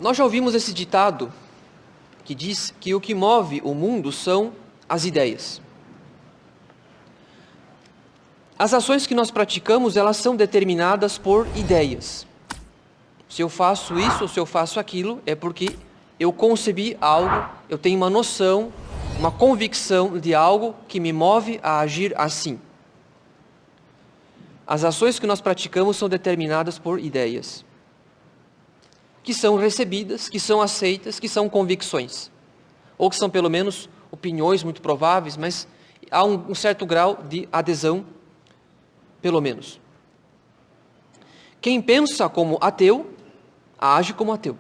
Nós já ouvimos esse ditado que diz que o que move o mundo são as ideias. As ações que nós praticamos, elas são determinadas por ideias. Se eu faço isso ou se eu faço aquilo, é porque eu concebi algo, eu tenho uma noção, uma convicção de algo que me move a agir assim. As ações que nós praticamos são determinadas por ideias, que são recebidas, que são aceitas, que são convicções, ou que são pelo menos opiniões muito prováveis, mas há um certo grau de adesão, pelo menos. Quem pensa como ateu, age como ateu.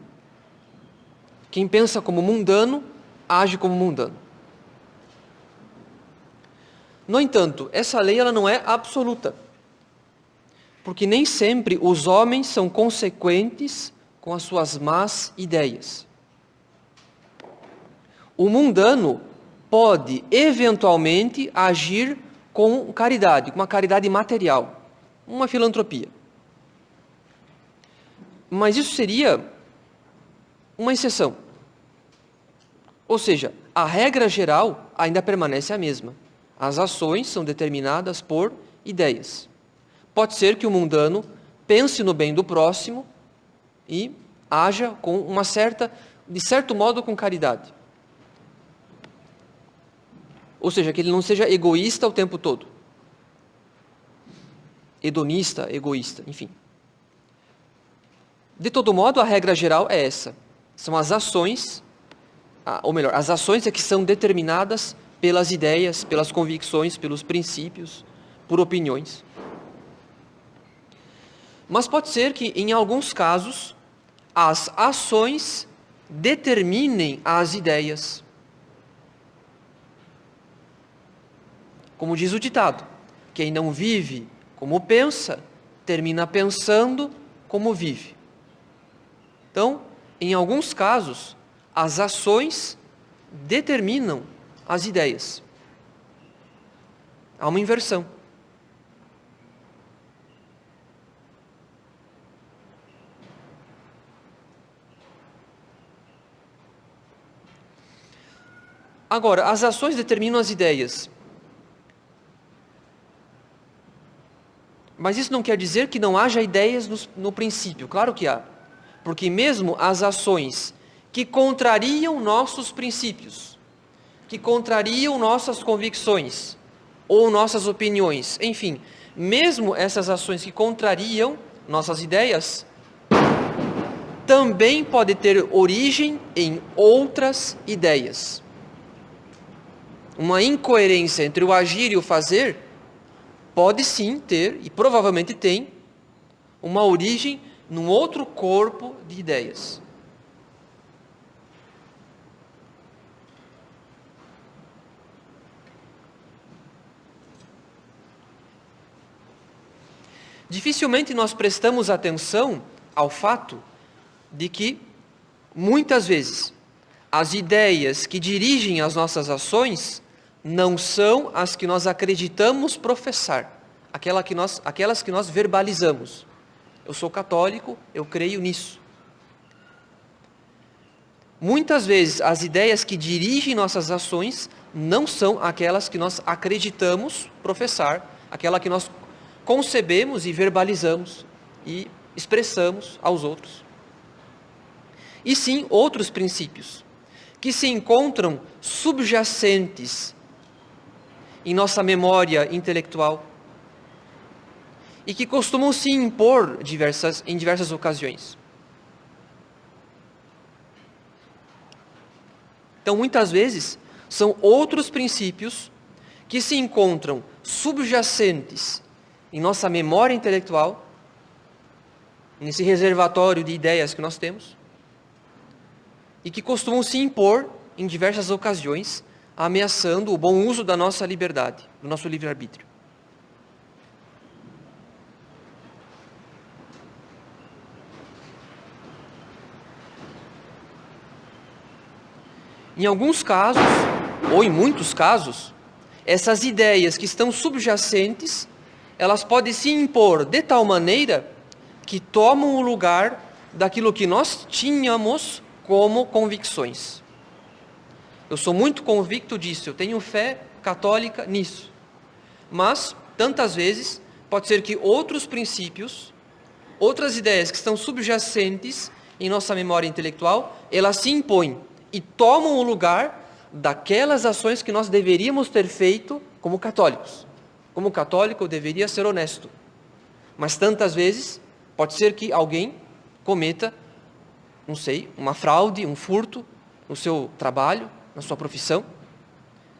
Quem pensa como mundano, age como mundano. No entanto, essa lei ela não é absoluta, porque nem sempre os homens são consequentes com as suas más ideias. O mundano pode, eventualmente, agir com caridade, com uma caridade material, uma filantropia. Mas isso seria uma exceção. Ou seja, a regra geral ainda permanece a mesma. As ações são determinadas por ideias. Pode ser que o mundano pense no bem do próximo e haja com uma certa, de certo modo, com caridade. Ou seja, que ele não seja egoísta o tempo todo. Hedonista, egoísta, enfim. De todo modo, a regra geral é essa. São as ações, ou melhor, as ações é que são determinadas pelas ideias, pelas convicções, pelos princípios, por opiniões. Mas pode ser que, em alguns casos, as ações determinem as ideias. Como diz o ditado, quem não vive como pensa, termina pensando como vive. Então, em alguns casos, as ações determinam as ideias. Há uma inversão. Agora, as ações determinam as ideias. Mas isso não quer dizer que não haja ideias no princípio. Claro que há. Porque mesmo as ações que contrariam nossos princípios, que contrariam nossas convicções, ou nossas opiniões, enfim, mesmo essas ações que contrariam nossas ideias, também podem ter origem em outras ideias. Uma incoerência entre o agir e o fazer pode sim ter, e provavelmente tem, uma origem num outro corpo de ideias. Dificilmente nós prestamos atenção ao fato de que, muitas vezes, as ideias que dirigem as nossas ações não são as que nós acreditamos professar, aquelas que nós verbalizamos. Eu sou católico, eu creio nisso. Muitas vezes as ideias que dirigem nossas ações não são aquelas que nós acreditamos professar, aquela que nós concebemos e verbalizamos e expressamos aos outros. E sim outros princípios que se encontram subjacentes em nossa memória intelectual e que costumam se impor em diversas ocasiões. Então, muitas vezes, são outros princípios que se encontram subjacentes em nossa memória intelectual, nesse reservatório de ideias que nós temos, e que costumam se impor em diversas ocasiões, ameaçando o bom uso da nossa liberdade, do nosso livre-arbítrio. Em alguns casos, ou em muitos casos, essas ideias que estão subjacentes, elas podem se impor de tal maneira que tomam o lugar daquilo que nós tínhamos como convicções. Eu sou muito convicto disso, eu tenho fé católica nisso. Mas, tantas vezes, pode ser que outros princípios, outras ideias que estão subjacentes em nossa memória intelectual, elas se impõem e tomam o lugar daquelas ações que nós deveríamos ter feito como católicos. Como católico, eu deveria ser honesto. Mas tantas vezes, pode ser que alguém cometa, não sei, uma fraude, um furto no seu trabalho, na sua profissão.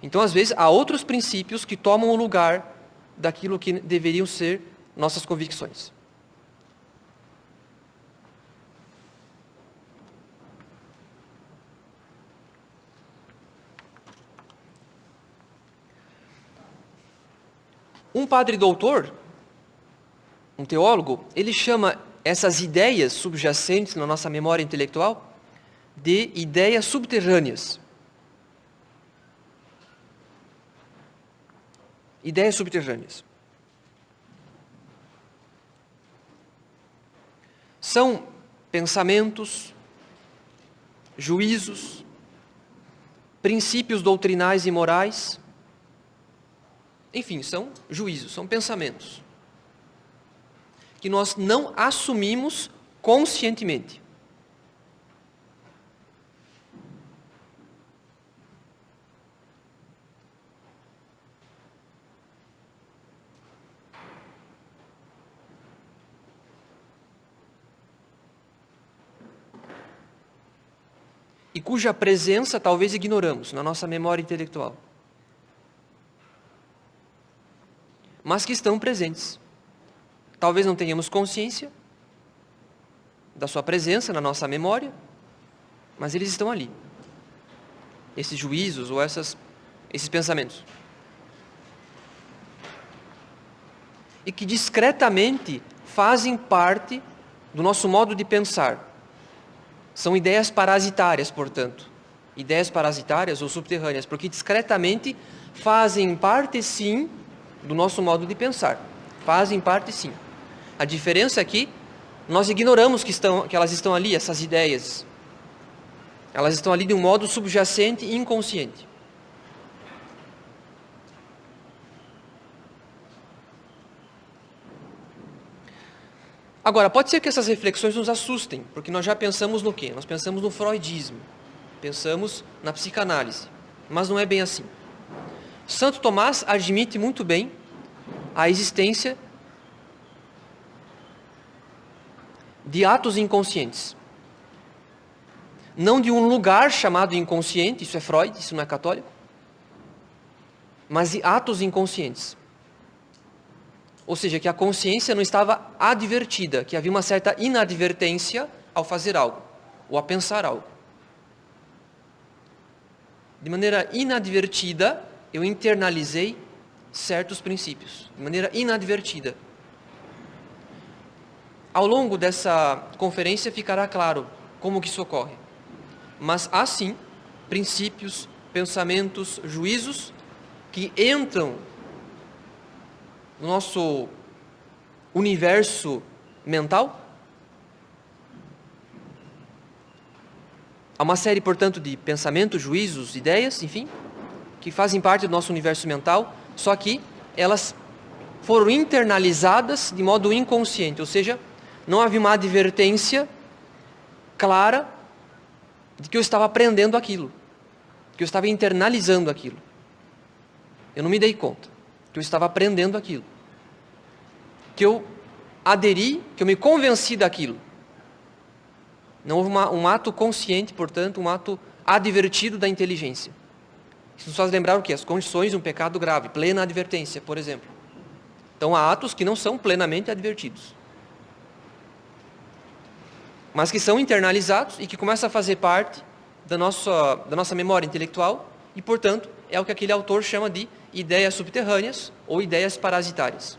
Então, às vezes, há outros princípios que tomam o lugar daquilo que deveriam ser nossas convicções. Um padre doutor, um teólogo, ele chama essas ideias subjacentes na nossa memória intelectual de ideias subterrâneas. Ideias subterrâneas. São pensamentos, juízos, princípios doutrinais e morais. Enfim, são juízos, são pensamentos que nós não assumimos conscientemente. E cuja presença talvez ignoramos na nossa memória intelectual. Mas que estão presentes. Talvez não tenhamos consciência da sua presença na nossa memória, mas eles estão ali. Esses juízos ou esses pensamentos. E que discretamente fazem parte do nosso modo de pensar. São ideias parasitárias, portanto. Ideias parasitárias ou subterrâneas, porque discretamente fazem parte, sim, do nosso modo de pensar. Fazem parte, sim. A diferença é que nós ignoramos que elas estão ali, essas ideias. Elas estão ali de um modo subjacente e inconsciente. Agora, pode ser que essas reflexões nos assustem, porque nós já pensamos no quê? Nós pensamos no freudismo, pensamos na psicanálise, mas não é bem assim. Santo Tomás admite muito bem a existência de atos inconscientes. Não de um lugar chamado inconsciente, isso é Freud, isso não é católico, mas de atos inconscientes. Ou seja, que a consciência não estava advertida, que havia uma certa inadvertência ao fazer algo, ou a pensar algo. De maneira inadvertida, eu internalizei certos princípios, de maneira inadvertida. Ao longo dessa conferência ficará claro como que isso ocorre. Mas há sim princípios, pensamentos, juízos que entram no nosso universo mental. Há uma série, portanto, de pensamentos, juízos, ideias, enfim, que fazem parte do nosso universo mental, só que elas foram internalizadas de modo inconsciente, ou seja, não havia uma advertência clara de que eu estava aprendendo aquilo, que eu estava internalizando aquilo. Eu não me dei conta que eu estava aprendendo aquilo, que eu aderi, que eu me convenci daquilo. Não houve um ato consciente, portanto, um ato advertido da inteligência. Isso nos faz lembrar o quê? As condições de um pecado grave, plena advertência, por exemplo. Então, há atos que não são plenamente advertidos, mas que são internalizados e que começam a fazer parte da nossa memória intelectual e, portanto, é o que aquele autor chama de ideias subterrâneas ou ideias parasitárias.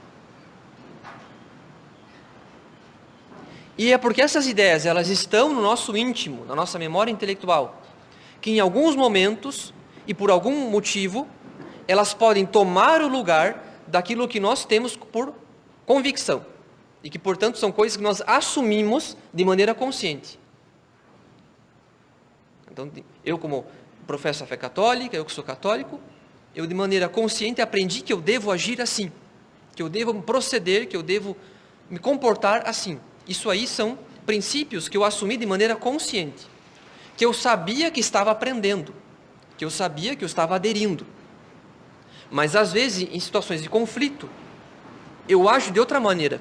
E é porque essas ideias, elas estão no nosso íntimo, na nossa memória intelectual, que em alguns momentos e por algum motivo, elas podem tomar o lugar daquilo que nós temos por convicção. E que, portanto, são coisas que nós assumimos de maneira consciente. Então, eu como professo a fé católica, eu que sou católico, eu de maneira consciente aprendi que eu devo agir assim, que eu devo proceder, que eu devo me comportar assim. Isso aí são princípios que eu assumi de maneira consciente, que eu sabia que estava aprendendo, que eu sabia que eu estava aderindo. Mas às vezes, em situações de conflito, eu ajo de outra maneira.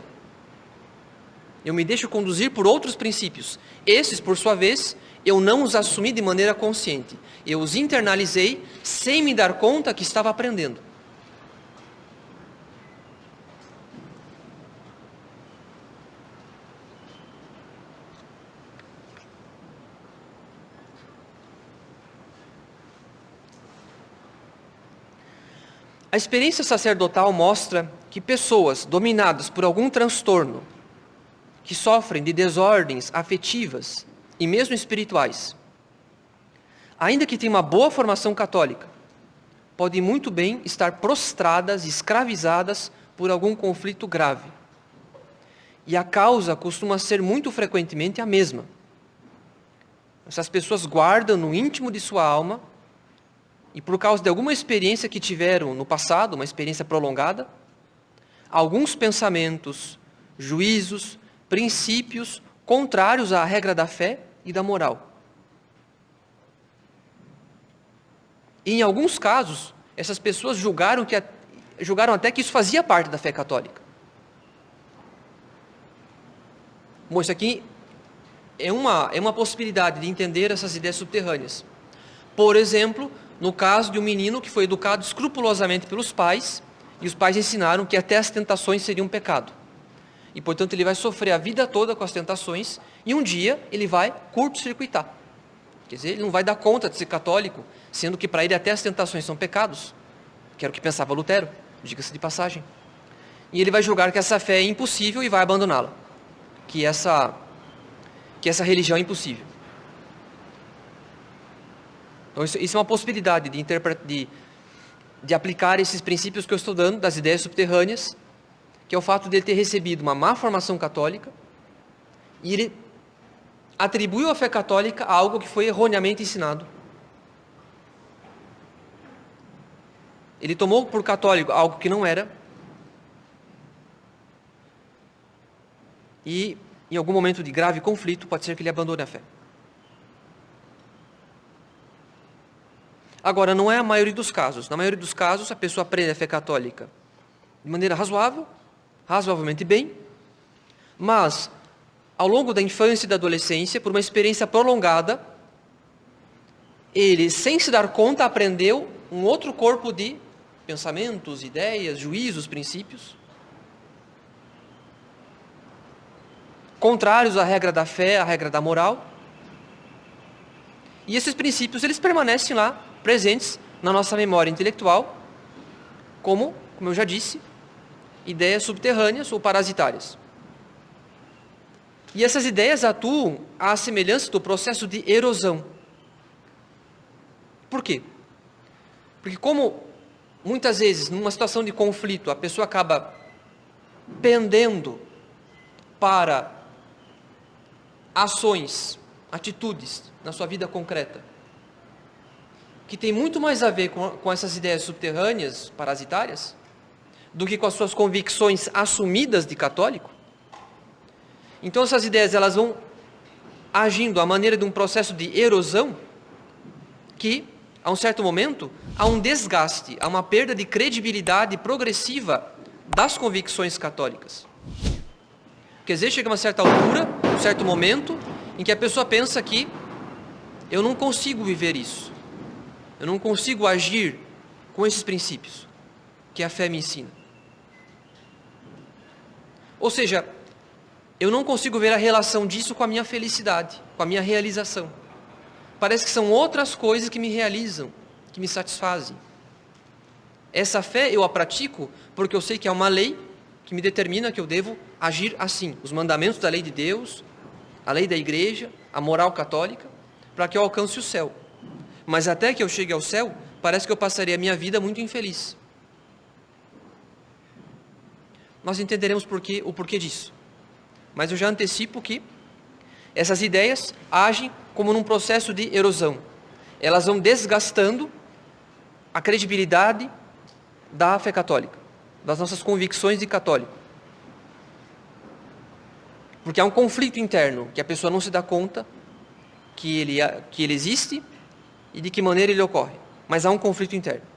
Eu me deixo conduzir por outros princípios. Esses, por sua vez, eu não os assumi de maneira consciente. Eu os internalizei sem me dar conta que estava aprendendo. A experiência sacerdotal mostra que pessoas dominadas por algum transtorno, que sofrem de desordens afetivas e mesmo espirituais, ainda que tenham uma boa formação católica, podem muito bem estar prostradas e escravizadas por algum conflito grave. E a causa costuma ser muito frequentemente a mesma. Essas pessoas guardam no íntimo de sua alma, e por causa de alguma experiência que tiveram no passado, uma experiência prolongada, alguns pensamentos, juízos, princípios contrários à regra da fé e da moral. E em alguns casos, essas pessoas julgaram até que isso fazia parte da fé católica. Bom, isso aqui é uma possibilidade de entender essas ideias subterrâneas. Por exemplo, no caso de um menino que foi educado escrupulosamente pelos pais, e os pais ensinaram que até as tentações seriam um pecado. E, portanto, ele vai sofrer a vida toda com as tentações, e um dia ele vai curto-circuitar. Quer dizer, ele não vai dar conta de ser católico, sendo que para ele até as tentações são pecados, que era o que pensava Lutero, diga-se de passagem. E ele vai julgar que essa fé é impossível e vai abandoná-la, que essa religião é impossível. Então, isso é uma possibilidade de aplicar esses princípios que eu estou dando, das ideias subterrâneas, que é o fato de ele ter recebido uma má formação católica, e ele atribuiu a fé católica a algo que foi erroneamente ensinado. Ele tomou por católico algo que não era, e em algum momento de grave conflito, pode ser que ele abandone a fé. Agora, não é a maioria dos casos. Na maioria dos casos, a pessoa aprende a fé católica de maneira razoável, razoavelmente bem, mas, ao longo da infância e da adolescência, por uma experiência prolongada, ele, sem se dar conta, aprendeu um outro corpo de pensamentos, ideias, juízos, princípios, contrários à regra da fé, à regra da moral. E esses princípios, eles permanecem lá, presentes na nossa memória intelectual, como eu já disse, ideias subterrâneas ou parasitárias. E essas ideias atuam à semelhança do processo de erosão. Por quê? Porque como muitas vezes, numa situação de conflito, a pessoa acaba pendendo para ações, atitudes na sua vida concreta, que tem muito mais a ver com essas ideias subterrâneas, parasitárias, do que com as suas convicções assumidas de católico. Então essas ideias, elas vão agindo à maneira de um processo de erosão, que, a um certo momento, há um desgaste, há uma perda de credibilidade progressiva das convicções católicas. Quer dizer, chega a uma certa altura, um certo momento, em que a pessoa pensa que eu não consigo viver isso. Eu não consigo agir com esses princípios que a fé me ensina. Ou seja, eu não consigo ver a relação disso com a minha felicidade, com a minha realização. Parece que são outras coisas que me realizam, que me satisfazem. Essa fé eu a pratico porque eu sei que há uma lei que me determina que eu devo agir assim. Os mandamentos da lei de Deus, a lei da igreja, a moral católica, para que eu alcance o céu. Mas até que eu chegue ao céu, parece que eu passaria a minha vida muito infeliz. Nós entenderemos o porquê disso. Mas eu já antecipo que essas ideias agem como num processo de erosão. Elas vão desgastando a credibilidade da fé católica, das nossas convicções de católico. Porque há um conflito interno que a pessoa não se dá conta que ele existe e de que maneira ele ocorre. Mas há um conflito interno.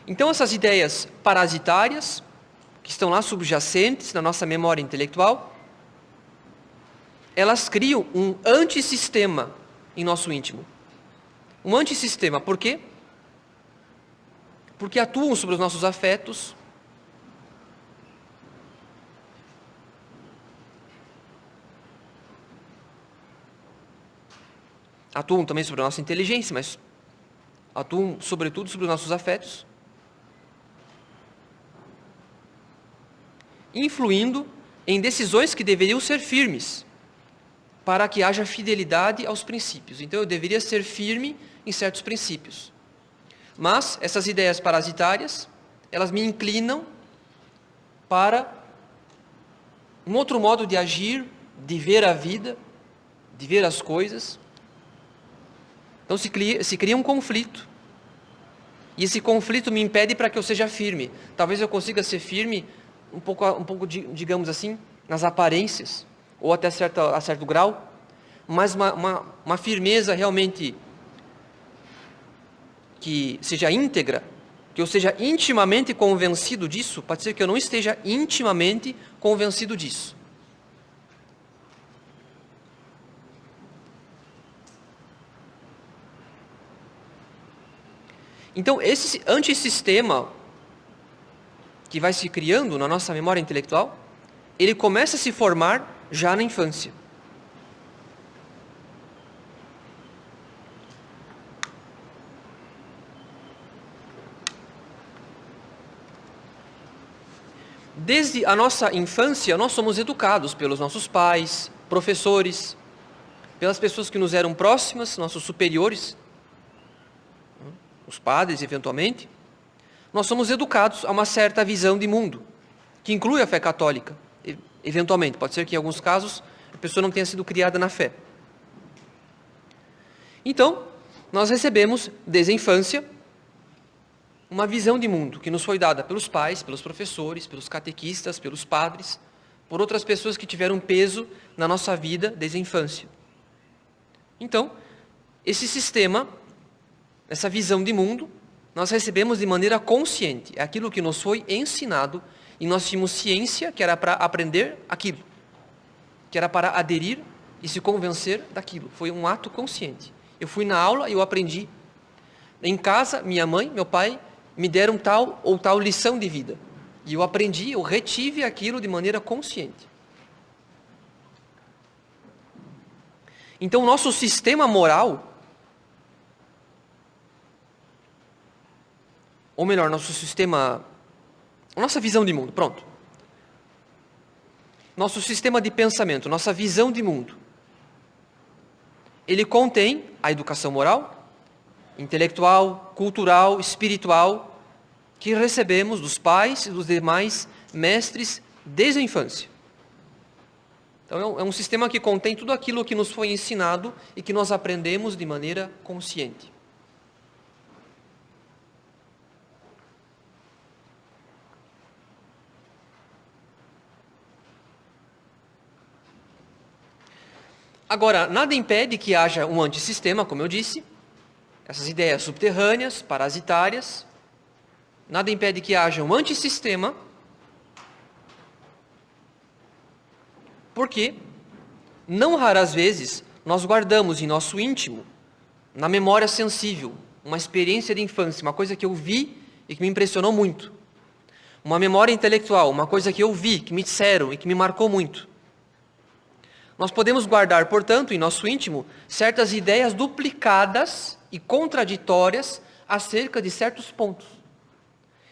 Então essas ideias parasitárias, que estão lá subjacentes na nossa memória intelectual, elas criam um antissistema em nosso íntimo. Um antissistema, por quê? Porque atuam sobre os nossos afetos, atuam também sobre a nossa inteligência, mas atuam sobretudo sobre os nossos afetos, influindo em decisões que deveriam ser firmes, para que haja fidelidade aos princípios. Então eu deveria ser firme em certos princípios. Mas essas ideias parasitárias, elas me inclinam para um outro modo de agir, de ver a vida, de ver as coisas. Então se cria um conflito. E esse conflito me impede para que eu seja firme. Talvez eu consiga ser firme um pouco, digamos assim, nas aparências, ou até a certo grau, mas uma firmeza realmente que seja íntegra, que eu seja intimamente convencido disso, pode ser que eu não esteja intimamente convencido disso. Então, esse antissistema que vai se criando na nossa memória intelectual, ele começa a se formar já na infância. Desde a nossa infância, nós somos educados pelos nossos pais, professores, pelas pessoas que nos eram próximas, nossos superiores, os padres, eventualmente. Nós somos educados a uma certa visão de mundo, que inclui a fé católica, eventualmente. Pode ser que em alguns casos a pessoa não tenha sido criada na fé. Então, nós recebemos desde a infância uma visão de mundo que nos foi dada pelos pais, pelos professores, pelos catequistas, pelos padres, por outras pessoas que tiveram peso na nossa vida desde a infância. Então, esse sistema, essa visão de mundo, nós recebemos de maneira consciente. É aquilo que nos foi ensinado e nós tínhamos ciência que era para aprender aquilo, que era para aderir e se convencer daquilo. Foi um ato consciente. Eu fui na aula e eu aprendi. Em casa, minha mãe, meu pai me deram tal ou tal lição de vida. E eu aprendi, eu retive aquilo de maneira consciente. Então, o nosso sistema moral, ou melhor, nossa visão de mundo, pronto. Nosso sistema de pensamento, nossa visão de mundo, ele contém a educação moral, intelectual, cultural, espiritual, que recebemos dos pais e dos demais mestres desde a infância. Então é um sistema que contém tudo aquilo que nos foi ensinado e que nós aprendemos de maneira consciente. Agora, nada impede que haja um antissistema, como eu disse, essas ideias subterrâneas, parasitárias, nada impede que haja um antissistema, porque, não raras vezes, nós guardamos em nosso íntimo, na memória sensível, uma experiência de infância, uma coisa que eu vi e que me impressionou muito. Uma memória intelectual, uma coisa que eu vi, que me disseram e que me marcou muito. Nós podemos guardar, portanto, em nosso íntimo, certas ideias duplicadas e contraditórias acerca de certos pontos.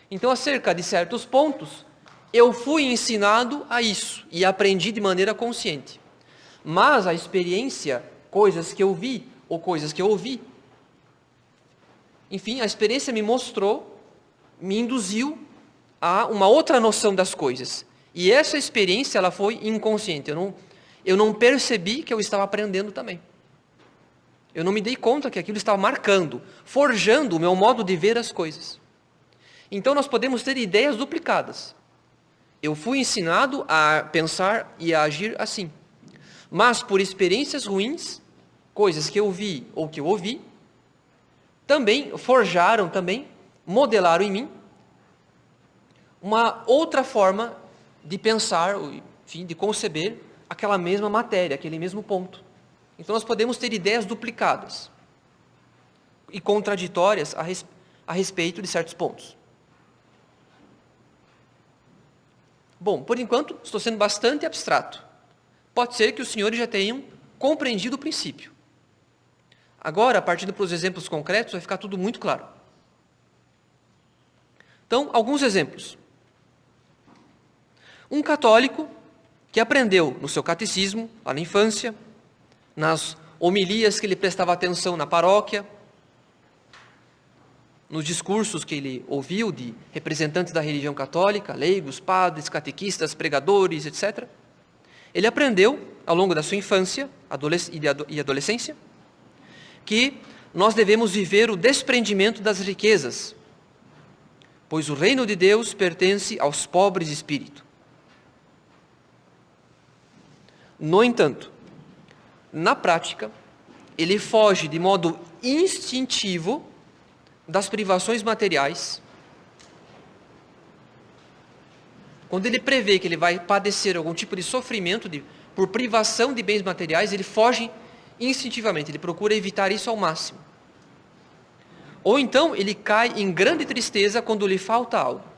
Então, acerca de certos pontos, eu fui ensinado a isso e aprendi de maneira consciente. Mas a experiência, coisas que eu vi ou coisas que eu ouvi, enfim, a experiência me mostrou, me induziu a uma outra noção das coisas. E essa experiência ela foi inconsciente. Eu não percebi que eu estava aprendendo também. Eu não me dei conta que aquilo estava marcando, forjando o meu modo de ver as coisas. Então nós podemos ter ideias duplicadas. Eu fui ensinado a pensar e a agir assim. Mas por experiências ruins, coisas que eu vi ou que eu ouvi, também forjaram, também modelaram em mim uma outra forma de pensar, enfim, de conceber aquela mesma matéria, aquele mesmo ponto. Então nós podemos ter ideias duplicadas e contraditórias a respeito de certos pontos. Bom, por enquanto estou sendo bastante abstrato. Pode ser que os senhores já tenham compreendido o princípio. Agora, partindo para os exemplos concretos, vai ficar tudo muito claro. Então, alguns exemplos. Um católico que aprendeu no seu catecismo, lá na infância, nas homilias que ele prestava atenção na paróquia, nos discursos que ele ouviu de representantes da religião católica, leigos, padres, catequistas, pregadores, etc. Ele aprendeu, ao longo da sua infância e adolescência, que nós devemos viver o desprendimento das riquezas, pois o reino de Deus pertence aos pobres de espírito. No entanto, na prática, ele foge de modo instintivo das privações materiais. Quando ele prevê que ele vai padecer algum tipo de sofrimento por privação de bens materiais, ele foge instintivamente, ele procura evitar isso ao máximo. Ou então ele cai em grande tristeza quando lhe falta algo.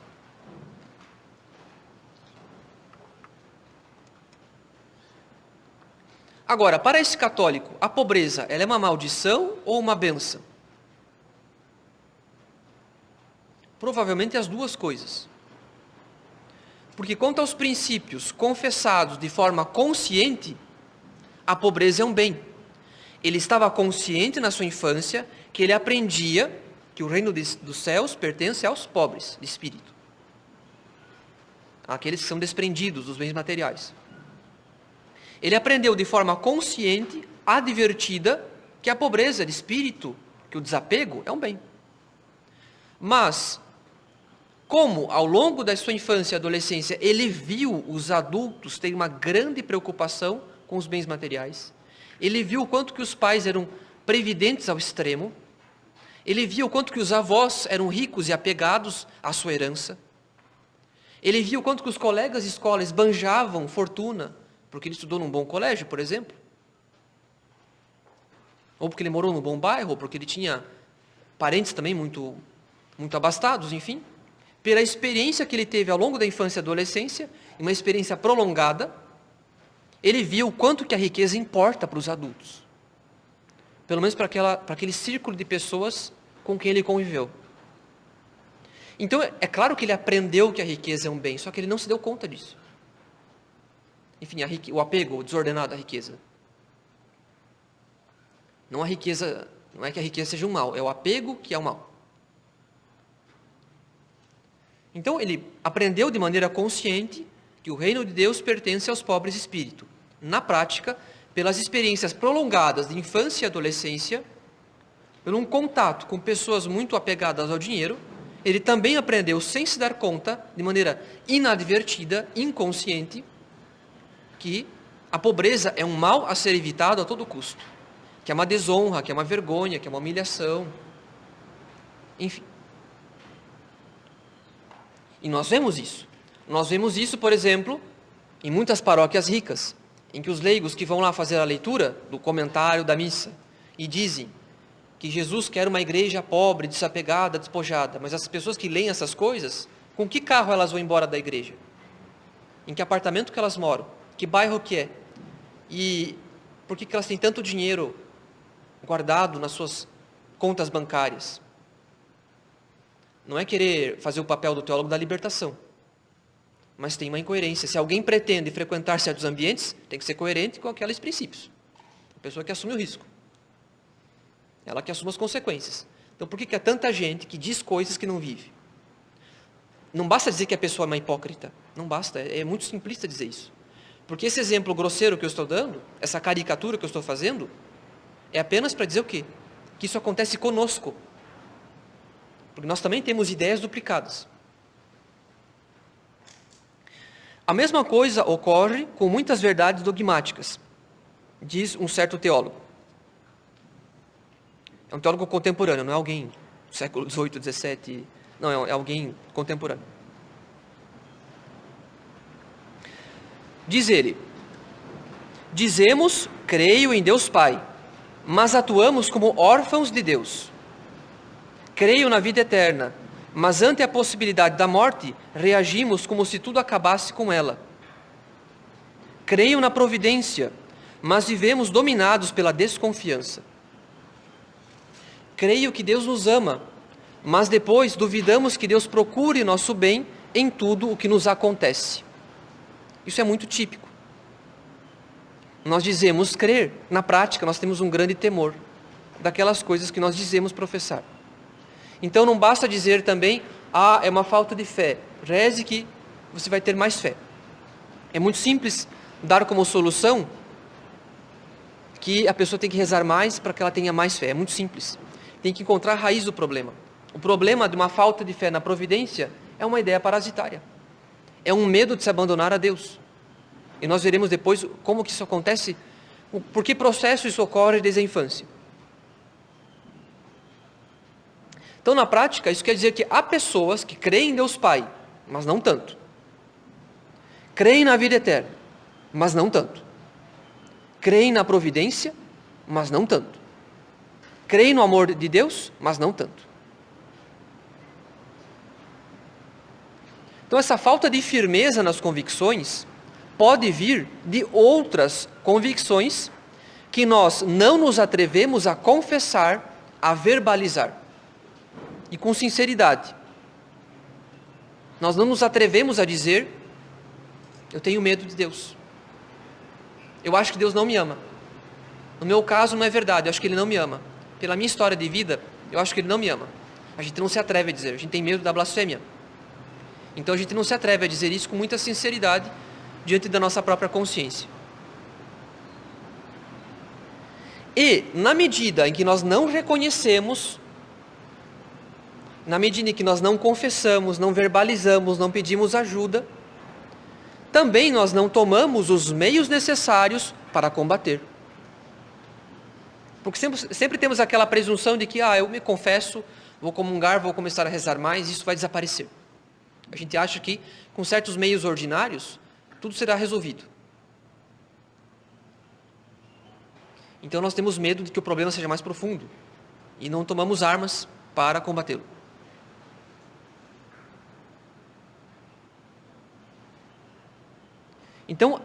Agora, para esse católico, a pobreza, ela é uma maldição ou uma bênção? Provavelmente as duas coisas. Porque quanto aos princípios confessados de forma consciente, a pobreza é um bem. Ele estava consciente na sua infância que ele aprendia que o reino dos céus pertence aos pobres de espírito. Aqueles que são desprendidos dos bens materiais. Ele aprendeu de forma consciente, advertida, que a pobreza de espírito, que o desapego é um bem. Mas, como ao longo da sua infância e adolescência ele viu os adultos terem uma grande preocupação com os bens materiais, ele viu o quanto que os pais eram previdentes ao extremo, ele viu o quanto que os avós eram ricos e apegados à sua herança, ele viu o quanto que os colegas de escola esbanjavam fortuna, porque ele estudou num bom colégio, por exemplo, ou porque ele morou num bom bairro, ou porque ele tinha parentes também muito abastados, enfim. Pela experiência que ele teve ao longo da infância e adolescência, uma experiência prolongada, ele viu o quanto que a riqueza importa para os adultos. Pelo menos para aquele círculo de pessoas com quem ele conviveu. Então, é claro que ele aprendeu que a riqueza é um bem, só que ele não se deu conta disso. Enfim, o apego desordenado à riqueza. Não é que a riqueza seja um mal, é o apego que é o mal. Então, ele aprendeu de maneira consciente que o reino de Deus pertence aos pobres de espírito. Na prática, pelas experiências prolongadas de infância e adolescência, por um contato com pessoas muito apegadas ao dinheiro, ele também aprendeu, sem se dar conta, de maneira inadvertida, inconsciente, que a pobreza é um mal a ser evitado a todo custo, que é uma desonra, que é uma vergonha, que é uma humilhação, enfim. E nós vemos isso. Nós vemos isso, por exemplo, em muitas paróquias ricas, em que os leigos que vão lá fazer a leitura do comentário da missa e dizem que Jesus quer uma igreja pobre, desapegada, despojada, mas as pessoas que leem essas coisas, com que carro elas vão embora da igreja? Em que apartamento que elas moram? Que bairro que é? E por que elas têm tanto dinheiro guardado nas suas contas bancárias? Não é querer fazer o papel do teólogo da libertação, mas tem uma incoerência. Se alguém pretende frequentar certos ambientes, tem que ser coerente com aqueles princípios. A pessoa que assume o risco, ela que assume as consequências. Então, por que há tanta gente que diz coisas que não vive? Não basta dizer que a pessoa é uma hipócrita. Não basta, é muito simplista dizer isso. Porque esse exemplo grosseiro que eu estou dando, essa caricatura que eu estou fazendo, é apenas para dizer o quê? Que isso acontece conosco. Porque nós também temos ideias duplicadas. A mesma coisa ocorre com muitas verdades dogmáticas, diz um certo teólogo. É um teólogo contemporâneo, não é alguém do século XVIII, XVII, não, é alguém contemporâneo. Diz ele: dizemos, creio em Deus Pai, mas atuamos como órfãos de Deus. Creio na vida eterna, mas ante a possibilidade da morte, reagimos como se tudo acabasse com ela. Creio na providência, mas vivemos dominados pela desconfiança. Creio que Deus nos ama, mas depois duvidamos que Deus procure nosso bem em tudo o que nos acontece. Isso é muito típico. Nós dizemos crer, na prática nós temos um grande temor daquelas coisas que nós dizemos professar. Então não basta dizer também, é uma falta de fé, reze que você vai ter mais fé. É muito simples dar como solução que a pessoa tem que rezar mais para que ela tenha mais fé, é muito simples. Tem que encontrar a raiz do problema. O problema de uma falta de fé na providência é uma ideia parasitária. É um medo de se abandonar a Deus. E nós veremos depois como que isso acontece, por que processo isso ocorre desde a infância. Então, na prática, isso quer dizer que há pessoas que creem em Deus Pai, mas não tanto. Creem na vida eterna, mas não tanto. Creem na providência, mas não tanto. Creem no amor de Deus, mas não tanto. Então, essa falta de firmeza nas convicções pode vir de outras convicções que nós não nos atrevemos a confessar, a verbalizar. E com sinceridade. Nós não nos atrevemos a dizer, eu tenho medo de Deus. Eu acho que Deus não me ama. No meu caso não é verdade, eu acho que Ele não me ama. Pela minha história de vida, eu acho que Ele não me ama. A gente não se atreve a dizer, a gente tem medo da blasfêmia. Então a gente não se atreve a dizer isso com muita sinceridade diante da nossa própria consciência. E, na medida em que nós não reconhecemos, na medida em que nós não confessamos, não verbalizamos, não pedimos ajuda, também nós não tomamos os meios necessários para combater. Porque sempre temos aquela presunção de que, eu me confesso, vou comungar, vou começar a rezar mais, isso vai desaparecer. A gente acha que, com certos meios ordinários, tudo será resolvido. Então nós temos medo de que o problema seja mais profundo e não tomamos armas para combatê-lo. Então,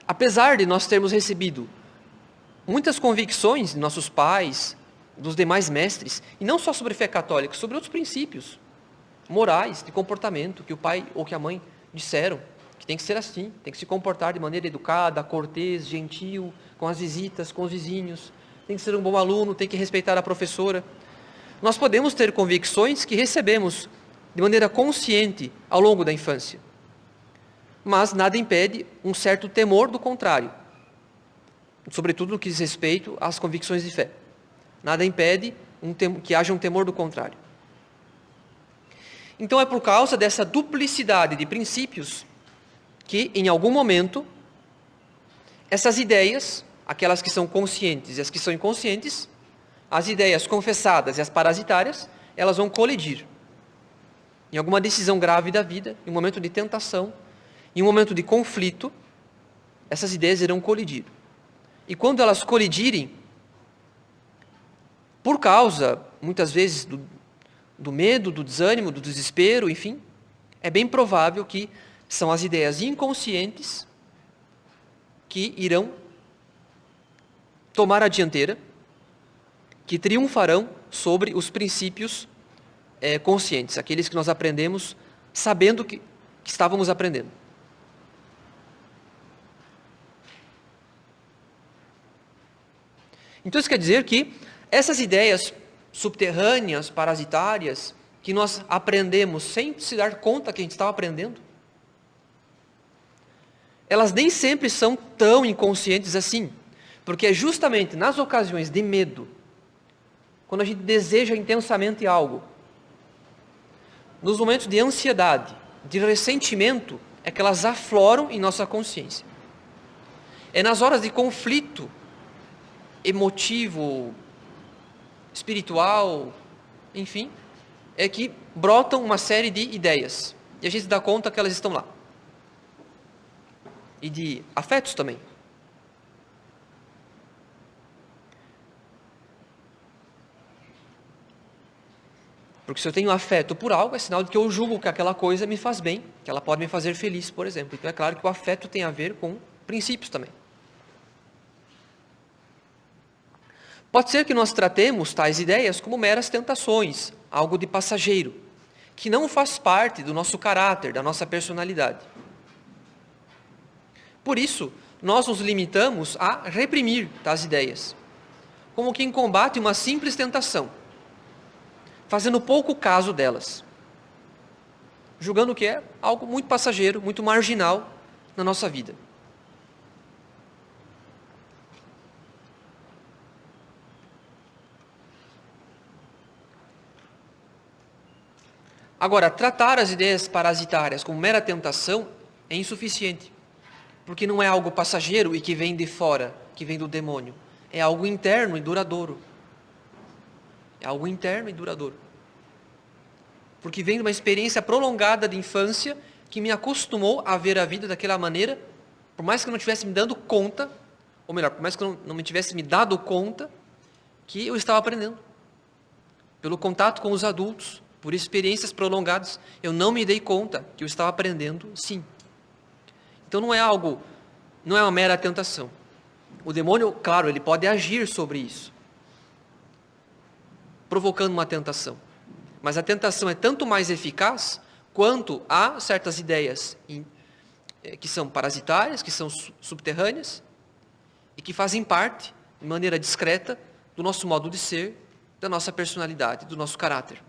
apesar de nós termos recebido muitas convicções de nossos pais, dos demais mestres, e não só sobre fé católica, sobre outros princípios morais, de comportamento, que o pai ou que a mãe disseram, que tem que ser assim, tem que se comportar de maneira educada, cortês, gentil, com as visitas, com os vizinhos, tem que ser um bom aluno, tem que respeitar a professora. Nós podemos ter convicções que recebemos de maneira consciente ao longo da infância, mas nada impede um certo temor do contrário, sobretudo no que diz respeito às convicções de fé. Nada impede que haja um temor do contrário. Então é por causa dessa duplicidade de princípios que, em algum momento, essas ideias, aquelas que são conscientes e as que são inconscientes, as ideias confessadas e as parasitárias, elas vão colidir. Em alguma decisão grave da vida, em um momento de tentação, em um momento de conflito, essas ideias irão colidir. E quando elas colidirem, por causa, muitas vezes, do medo, do desânimo, do desespero, enfim, é bem provável que são as ideias inconscientes que irão tomar a dianteira, que triunfarão sobre os princípios conscientes, aqueles que nós aprendemos sabendo que estávamos aprendendo. Então isso quer dizer que essas ideias subterrâneas, parasitárias, que nós aprendemos sem se dar conta que a gente estava aprendendo, elas nem sempre são tão inconscientes assim, porque é justamente nas ocasiões de medo, quando a gente deseja intensamente algo, nos momentos de ansiedade, de ressentimento, é que elas afloram em nossa consciência. É nas horas de conflito emotivo, espiritual, enfim, é que brotam uma série de ideias. E a gente se dá conta que elas estão lá. E de afetos também. Porque se eu tenho afeto por algo, é sinal de que eu julgo que aquela coisa me faz bem, que ela pode me fazer feliz, por exemplo. Então é claro que o afeto tem a ver com princípios também. Pode ser que nós tratemos tais ideias como meras tentações, algo de passageiro, que não faz parte do nosso caráter, da nossa personalidade. Por isso, nós nos limitamos a reprimir tais ideias, como quem combate uma simples tentação, fazendo pouco caso delas, julgando que é algo muito passageiro, muito marginal na nossa vida. Agora, tratar as ideias parasitárias como mera tentação é insuficiente, porque não é algo passageiro e que vem de fora, que vem do demônio. É algo interno e duradouro. É algo interno e duradouro. Porque vem de uma experiência prolongada de infância que me acostumou a ver a vida daquela maneira, por mais que eu não tivesse me dando conta, ou melhor, por mais que eu não me tivesse me dado conta que eu estava aprendendo. Pelo contato com os adultos, por experiências prolongadas, eu não me dei conta que eu estava aprendendo, sim. Então não é uma mera tentação. O demônio, claro, ele pode agir sobre isso, provocando uma tentação. Mas a tentação é tanto mais eficaz quanto há certas ideias que são parasitárias, que são subterrâneas e que fazem parte, de maneira discreta, do nosso modo de ser, da nossa personalidade, do nosso caráter.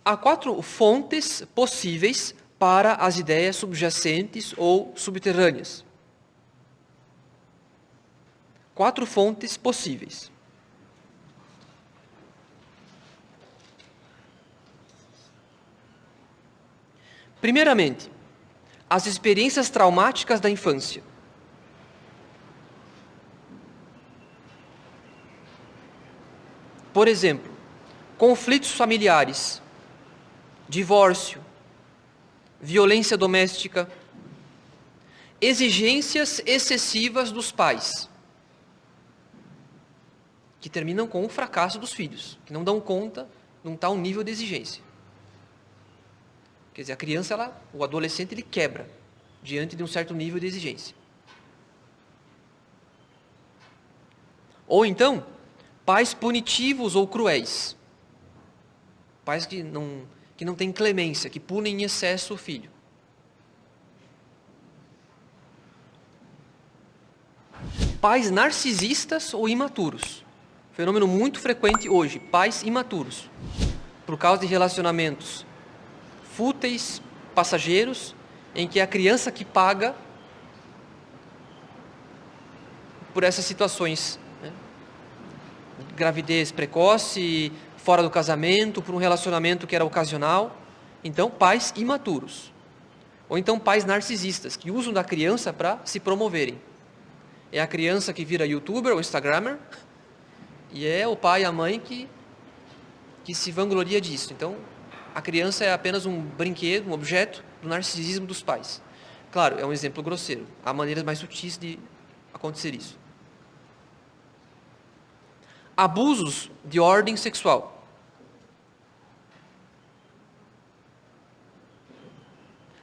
Há 4 fontes possíveis para as ideias subjacentes ou subterrâneas. 4 fontes possíveis. Primeiramente, as experiências traumáticas da infância. Por exemplo, conflitos familiares, divórcio, violência doméstica, exigências excessivas dos pais, que terminam com o fracasso dos filhos, que não dão conta de um tal nível de exigência. Quer dizer, a criança, o adolescente, ele quebra diante de um certo nível de exigência. Ou então, pais punitivos ou cruéis. Pais que não têm clemência, que punem em excesso o filho. Pais narcisistas ou imaturos. Fenômeno muito frequente hoje, pais imaturos. Por causa de relacionamentos fúteis, passageiros, em que é a criança que paga por essas situações, né? Gravidez precoce, fora do casamento, por um relacionamento que era ocasional. Então, pais imaturos. Ou então pais narcisistas, que usam da criança para se promoverem. É a criança que vira youtuber ou instagrammer, e é o pai e a mãe que se vangloria disso. Então, a criança é apenas um brinquedo, um objeto do narcisismo dos pais. Claro, é um exemplo grosseiro. Há maneiras mais sutis de acontecer isso. Abusos de ordem sexual.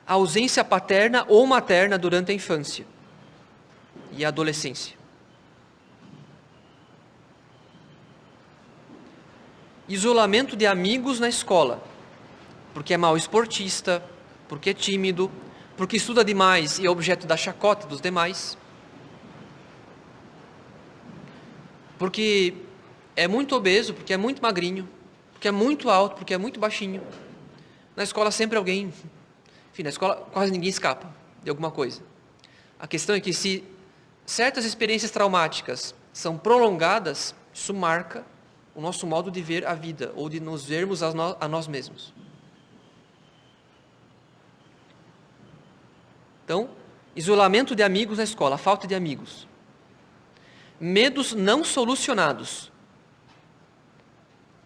A ausência paterna ou materna durante a infância e a adolescência. Isolamento de amigos na escola, porque é mau esportista, porque é tímido, porque estuda demais e é objeto da chacota dos demais. porque é muito obeso, porque é muito magrinho, porque é muito alto, porque é muito baixinho. Na escola sempre alguém, enfim, na escola quase ninguém escapa de alguma coisa. A questão é que se certas experiências traumáticas são prolongadas, isso marca o nosso modo de ver a vida, ou de nos vermos a nós mesmos. Então, isolamento de amigos na escola, falta de amigos. Medos não solucionados.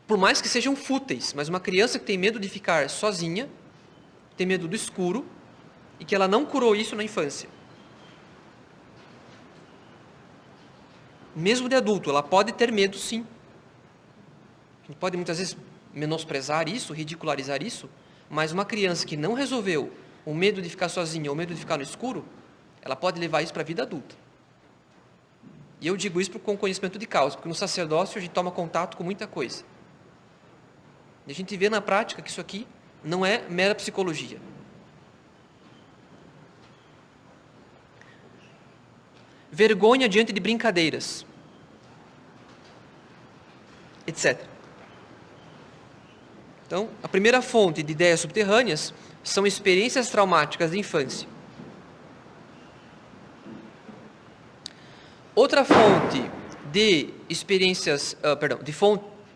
Por mais que sejam fúteis, mas uma criança que tem medo de ficar sozinha, tem medo do escuro, e que ela não curou isso na infância. Mesmo de adulto, ela pode ter medo, sim. A gente pode muitas vezes menosprezar isso, ridicularizar isso, mas uma criança que não resolveu o medo de ficar sozinha, ou o medo de ficar no escuro, ela pode levar isso para a vida adulta. E eu digo isso com conhecimento de causa, porque no sacerdócio a gente toma contato com muita coisa. E a gente vê na prática que isso aqui não é mera psicologia. Vergonha diante de brincadeiras, etc. Então, a primeira fonte de ideias subterrâneas são experiências traumáticas de infância. Outra fonte de experiências,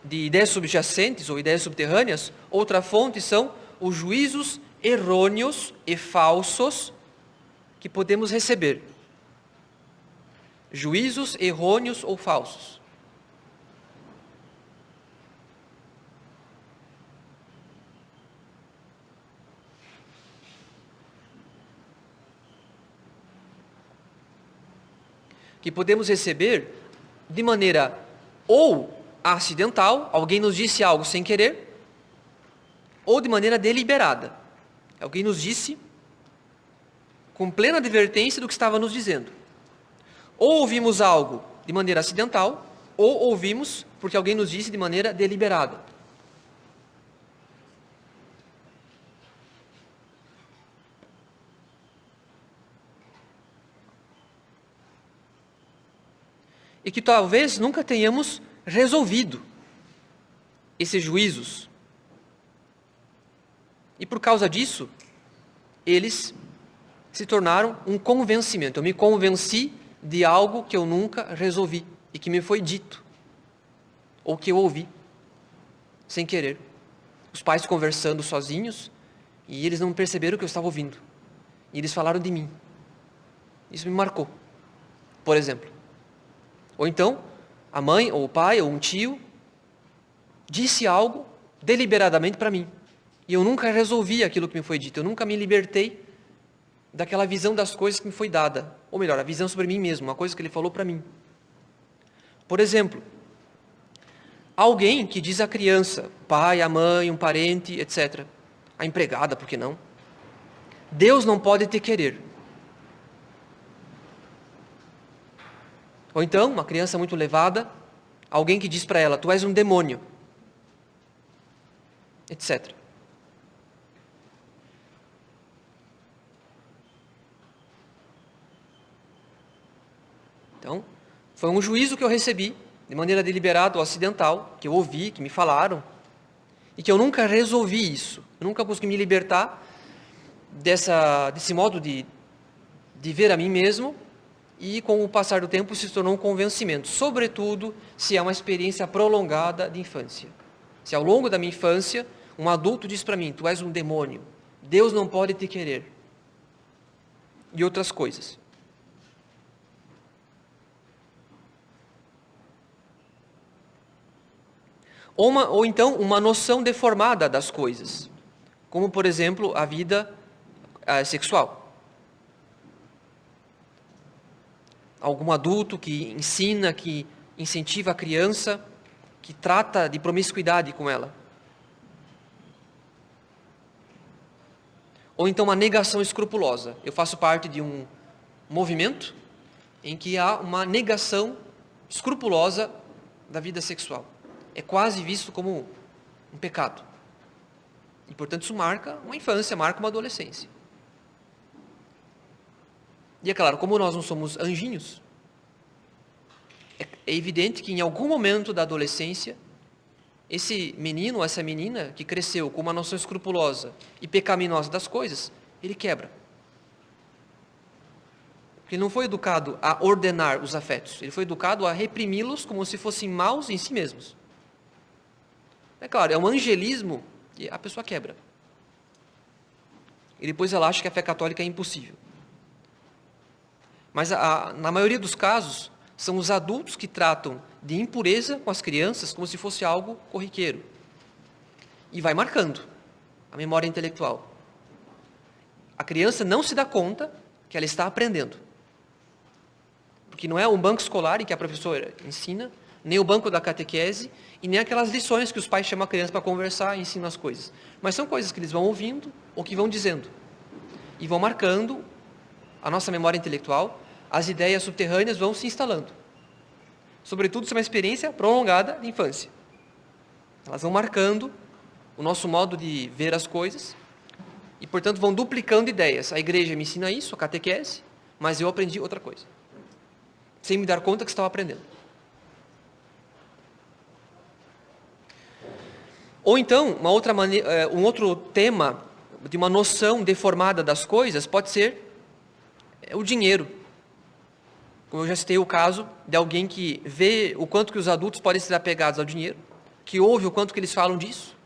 de ideias subjacentes ou ideias subterrâneas, outra fonte são os juízos errôneos e falsos que podemos receber. Juízos errôneos ou falsos. Que podemos receber de maneira ou acidental, alguém nos disse algo sem querer, ou de maneira deliberada. Alguém nos disse com plena advertência do que estava nos dizendo. Ou ouvimos algo de maneira acidental, ou ouvimos porque alguém nos disse de maneira deliberada. E que talvez nunca tenhamos resolvido esses juízos. E por causa disso, eles se tornaram um convencimento. Eu me convenci de algo que eu nunca resolvi e que me foi dito, ou que eu ouvi, sem querer. Os pais conversando sozinhos e eles não perceberam o que eu estava ouvindo. E eles falaram de mim. Isso me marcou, por exemplo. Ou então, a mãe, ou o pai, ou um tio, disse algo deliberadamente para mim. E eu nunca resolvi aquilo que me foi dito. Eu nunca me libertei daquela visão das coisas que me foi dada. Ou melhor, a visão sobre mim mesmo, uma coisa que ele falou para mim. Por exemplo, alguém que diz à criança, pai, a mãe, um parente, etc., a empregada, por que não? Deus não pode te querer. Ou então, uma criança muito levada, alguém que diz para ela, tu és um demônio, etc. Então, foi um juízo que eu recebi, de maneira deliberada ou acidental, que eu ouvi, que me falaram, e que eu nunca resolvi isso. Eu nunca consegui me libertar desse modo de ver a mim mesmo, e com o passar do tempo se tornou um convencimento, sobretudo se é uma experiência prolongada de infância. Se ao longo da minha infância, um adulto diz para mim, tu és um demônio, Deus não pode te querer, e outras coisas. Ou então uma noção deformada das coisas, como por exemplo a vida sexual. Algum adulto que ensina, que incentiva a criança, que trata de promiscuidade com ela. Ou então uma negação escrupulosa. Eu faço parte de um movimento em que há uma negação escrupulosa da vida sexual. É quase visto como um pecado. E, portanto, isso marca uma infância, marca uma adolescência. E é claro, como nós não somos anjinhos, é evidente que em algum momento da adolescência, esse menino ou essa menina que cresceu com uma noção escrupulosa e pecaminosa das coisas, ele quebra. Porque ele não foi educado a ordenar os afetos, ele foi educado a reprimi-los como se fossem maus em si mesmos. É claro, é um angelismo e a pessoa quebra. E depois ela acha que a fé católica é impossível. Mas na maioria dos casos, são os adultos que tratam de impureza com as crianças como se fosse algo corriqueiro. E vai marcando a memória intelectual. A criança não se dá conta que ela está aprendendo. Porque não é um banco escolar em que a professora ensina, nem o banco da catequese, e nem aquelas lições que os pais chamam a criança para conversar e ensinam as coisas. Mas são coisas que eles vão ouvindo ou que vão dizendo. E vão marcando a nossa memória intelectual, as ideias subterrâneas vão se instalando. Sobretudo, isso é uma experiência prolongada de infância. Elas vão marcando o nosso modo de ver as coisas e, portanto, vão duplicando ideias. A igreja me ensina isso, a catequese, mas eu aprendi outra coisa, sem me dar conta que estava aprendendo. Ou então, um outro tema de uma noção deformada das coisas pode ser o dinheiro. Como eu já citei o caso de alguém que vê o quanto que os adultos podem ser apegados ao dinheiro, que ouve o quanto que eles falam disso,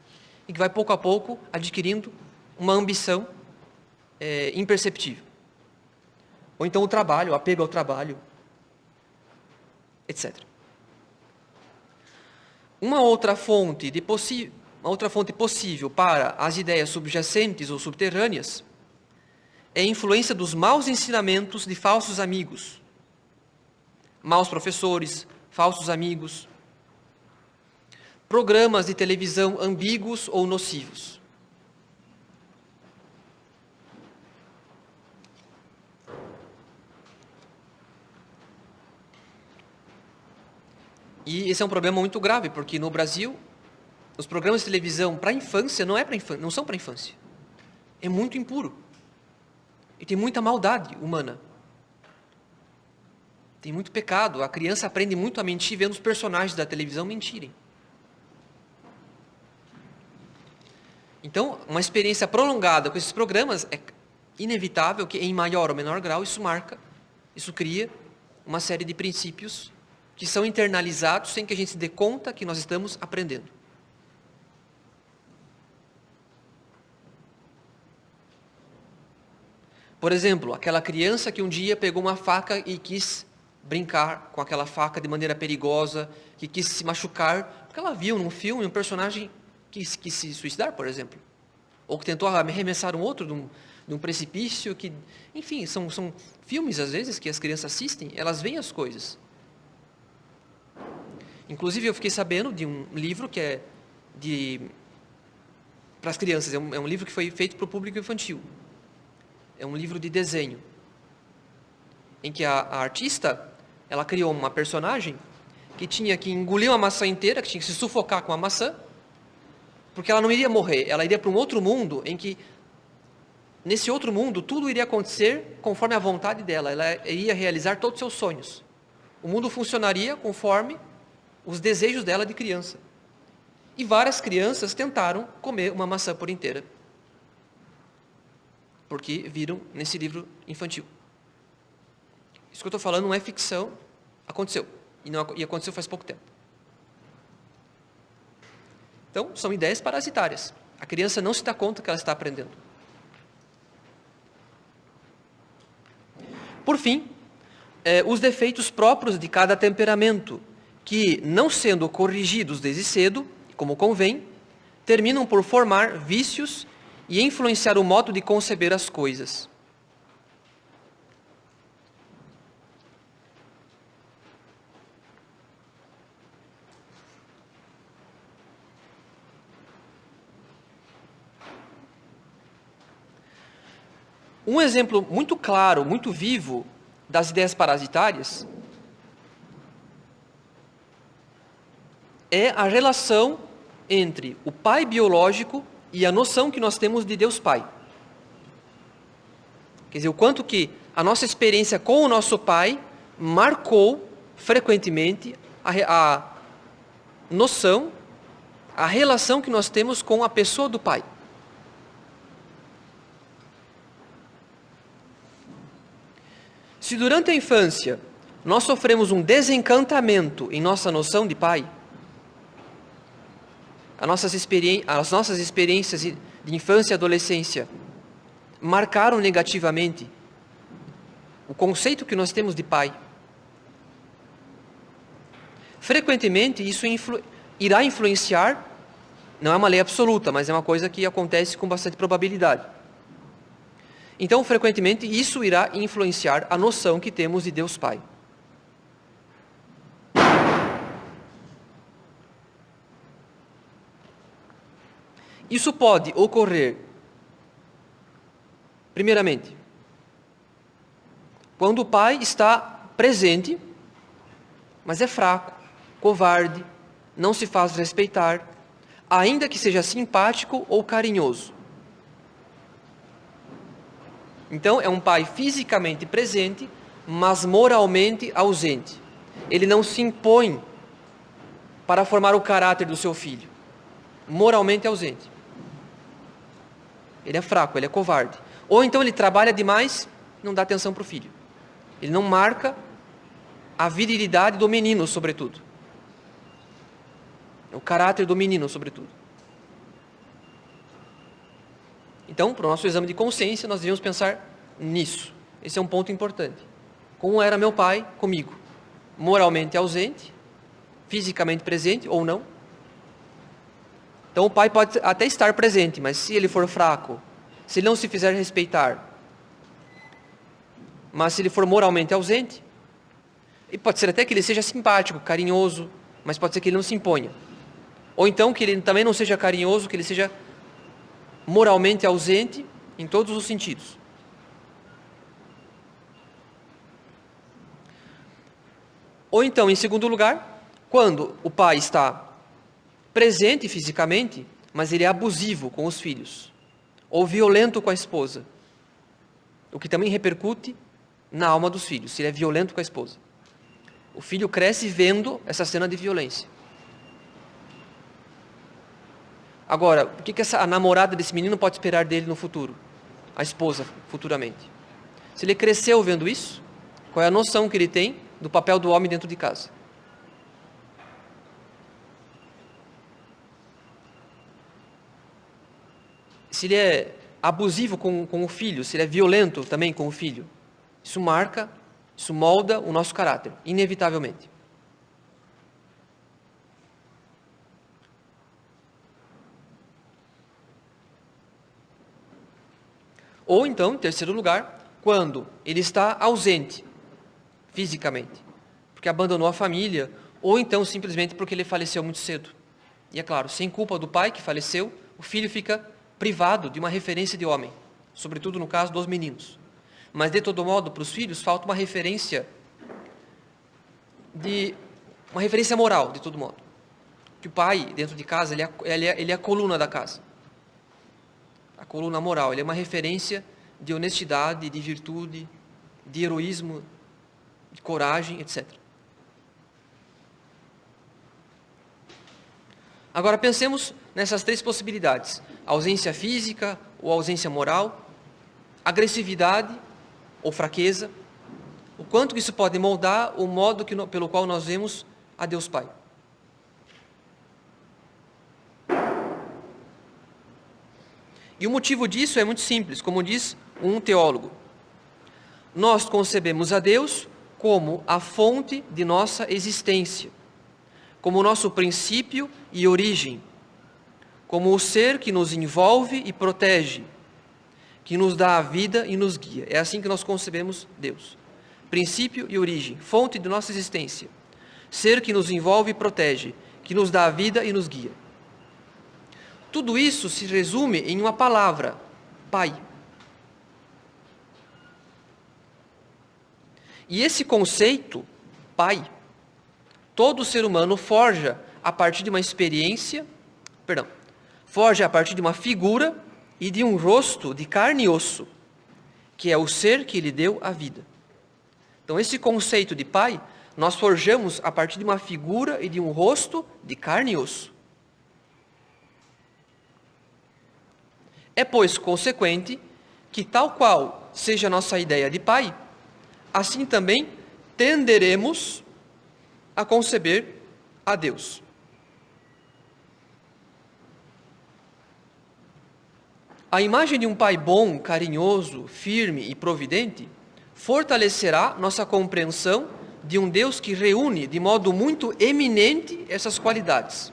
e que vai pouco a pouco adquirindo uma ambição imperceptível. Ou então o trabalho, o apego ao trabalho, etc. Uma outra fonte possível para as ideias subjacentes ou subterrâneas é a influência dos maus ensinamentos de falsos amigos, maus professores, falsos amigos, programas de televisão ambíguos ou nocivos. E esse é um problema muito grave, porque no Brasil, os programas de televisão para a infância não são para a infância. É muito impuro. E tem muita maldade humana. Tem muito pecado. A criança aprende muito a mentir vendo os personagens da televisão mentirem. Então, uma experiência prolongada com esses programas é inevitável que, em maior ou menor grau, isso cria uma série de princípios que são internalizados sem que a gente se dê conta que nós estamos aprendendo. Por exemplo, aquela criança que um dia pegou uma faca e quis brincar com aquela faca de maneira perigosa, que quis se machucar, porque ela viu num filme um personagem que quis se suicidar, por exemplo. Ou que tentou arremessar um outro de um precipício. Enfim, são filmes, às vezes, que as crianças assistem, elas veem as coisas. Inclusive, eu fiquei sabendo de um livro que é para as crianças, é um livro que foi feito para o público infantil. É um livro de desenho, em que a artista, ela criou uma personagem que tinha que engolir uma maçã inteira, que tinha que se sufocar com a maçã, porque ela não iria morrer, ela iria para um outro mundo, em que, nesse outro mundo, tudo iria acontecer conforme a vontade dela, ela iria realizar todos os seus sonhos. O mundo funcionaria conforme os desejos dela de criança. E várias crianças tentaram comer uma maçã por inteira, porque viram nesse livro infantil. Isso que eu estou falando não é ficção, aconteceu. E aconteceu faz pouco tempo. Então, são ideias parasitárias. A criança não se dá conta que ela está aprendendo. Por fim, os defeitos próprios de cada temperamento, que, não sendo corrigidos desde cedo, como convém, terminam por formar vícios e influenciar o modo de conceber as coisas. Um exemplo muito claro, muito vivo, das ideias parasitárias é a relação entre o pai biológico e a noção que nós temos de Deus Pai. Quer dizer, o quanto que a nossa experiência com o nosso pai marcou frequentemente a noção, a relação que nós temos com a pessoa do Pai. Se durante a infância nós sofremos um desencantamento em nossa noção de Pai, as nossas experiências de infância e adolescência marcaram negativamente o conceito que nós temos de Pai. Frequentemente isso irá influenciar, não é uma lei absoluta, mas é uma coisa que acontece com bastante probabilidade. Então, frequentemente, isso irá influenciar a noção que temos de Deus Pai. Isso pode ocorrer, primeiramente, quando o pai está presente, mas é fraco, covarde, não se faz respeitar, ainda que seja simpático ou carinhoso. Então, é um pai fisicamente presente, mas moralmente ausente. Ele não se impõe para formar o caráter do seu filho. Moralmente ausente. Ele é fraco, ele é covarde. Ou então ele trabalha demais, não dá atenção para o filho. Ele não marca a virilidade do menino, sobretudo. O caráter do menino, sobretudo. Então, para o nosso exame de consciência, nós devemos pensar nisso. Esse é um ponto importante. Como era meu pai comigo? Moralmente ausente, fisicamente presente ou não? Então, o pai pode até estar presente, mas se ele for fraco, se ele não se fizer respeitar, mas se ele for moralmente ausente, e pode ser até que ele seja simpático, carinhoso, mas pode ser que ele não se imponha. Ou então que ele também não seja carinhoso, que ele seja moralmente ausente em todos os sentidos. Ou então, em segundo lugar, quando o pai está presente fisicamente, mas ele é abusivo com os filhos, ou violento com a esposa, o que também repercute na alma dos filhos, se ele é violento com a esposa. O filho cresce vendo essa cena de violência. Agora, o que a namorada desse menino pode esperar dele no futuro? A esposa, futuramente. Se ele cresceu vendo isso, qual é a noção que ele tem do papel do homem dentro de casa? Se ele é abusivo com o filho, se ele é violento também com o filho, isso marca, isso molda o nosso caráter, inevitavelmente. Ou então, em terceiro lugar, quando ele está ausente fisicamente, porque abandonou a família, ou então simplesmente porque ele faleceu muito cedo. E é claro, sem culpa do pai que faleceu, o filho fica privado de uma referência de homem, sobretudo no caso dos meninos. Mas de todo modo, para os filhos falta uma referência moral, de todo modo. Que o pai, dentro de casa, ele é a coluna da casa. A coluna moral, ele é uma referência de honestidade, de virtude, de heroísmo, de coragem, etc. Agora pensemos nessas três possibilidades: ausência física ou ausência moral, agressividade ou fraqueza, o quanto que isso pode moldar o modo pelo qual nós vemos a Deus Pai. E o motivo disso é muito simples, como diz um teólogo. Nós concebemos a Deus como a fonte de nossa existência, como o nosso princípio e origem, como o ser que nos envolve e protege, que nos dá a vida e nos guia. É assim que nós concebemos Deus. Princípio e origem, fonte de nossa existência, ser que nos envolve e protege, que nos dá a vida e nos guia. Tudo isso se resume em uma palavra: Pai. E esse conceito, Pai, todo ser humano forja a partir de uma forja a partir de uma figura e de um rosto de carne e osso, que é o ser que lhe deu a vida. Então, esse conceito de Pai nós forjamos a partir de uma figura e de um rosto de carne e osso. É, pois, consequente que tal qual seja a nossa ideia de pai, assim também tenderemos a conceber a Deus. A imagem de um pai bom, carinhoso, firme e providente fortalecerá nossa compreensão de um Deus que reúne de modo muito eminente essas qualidades.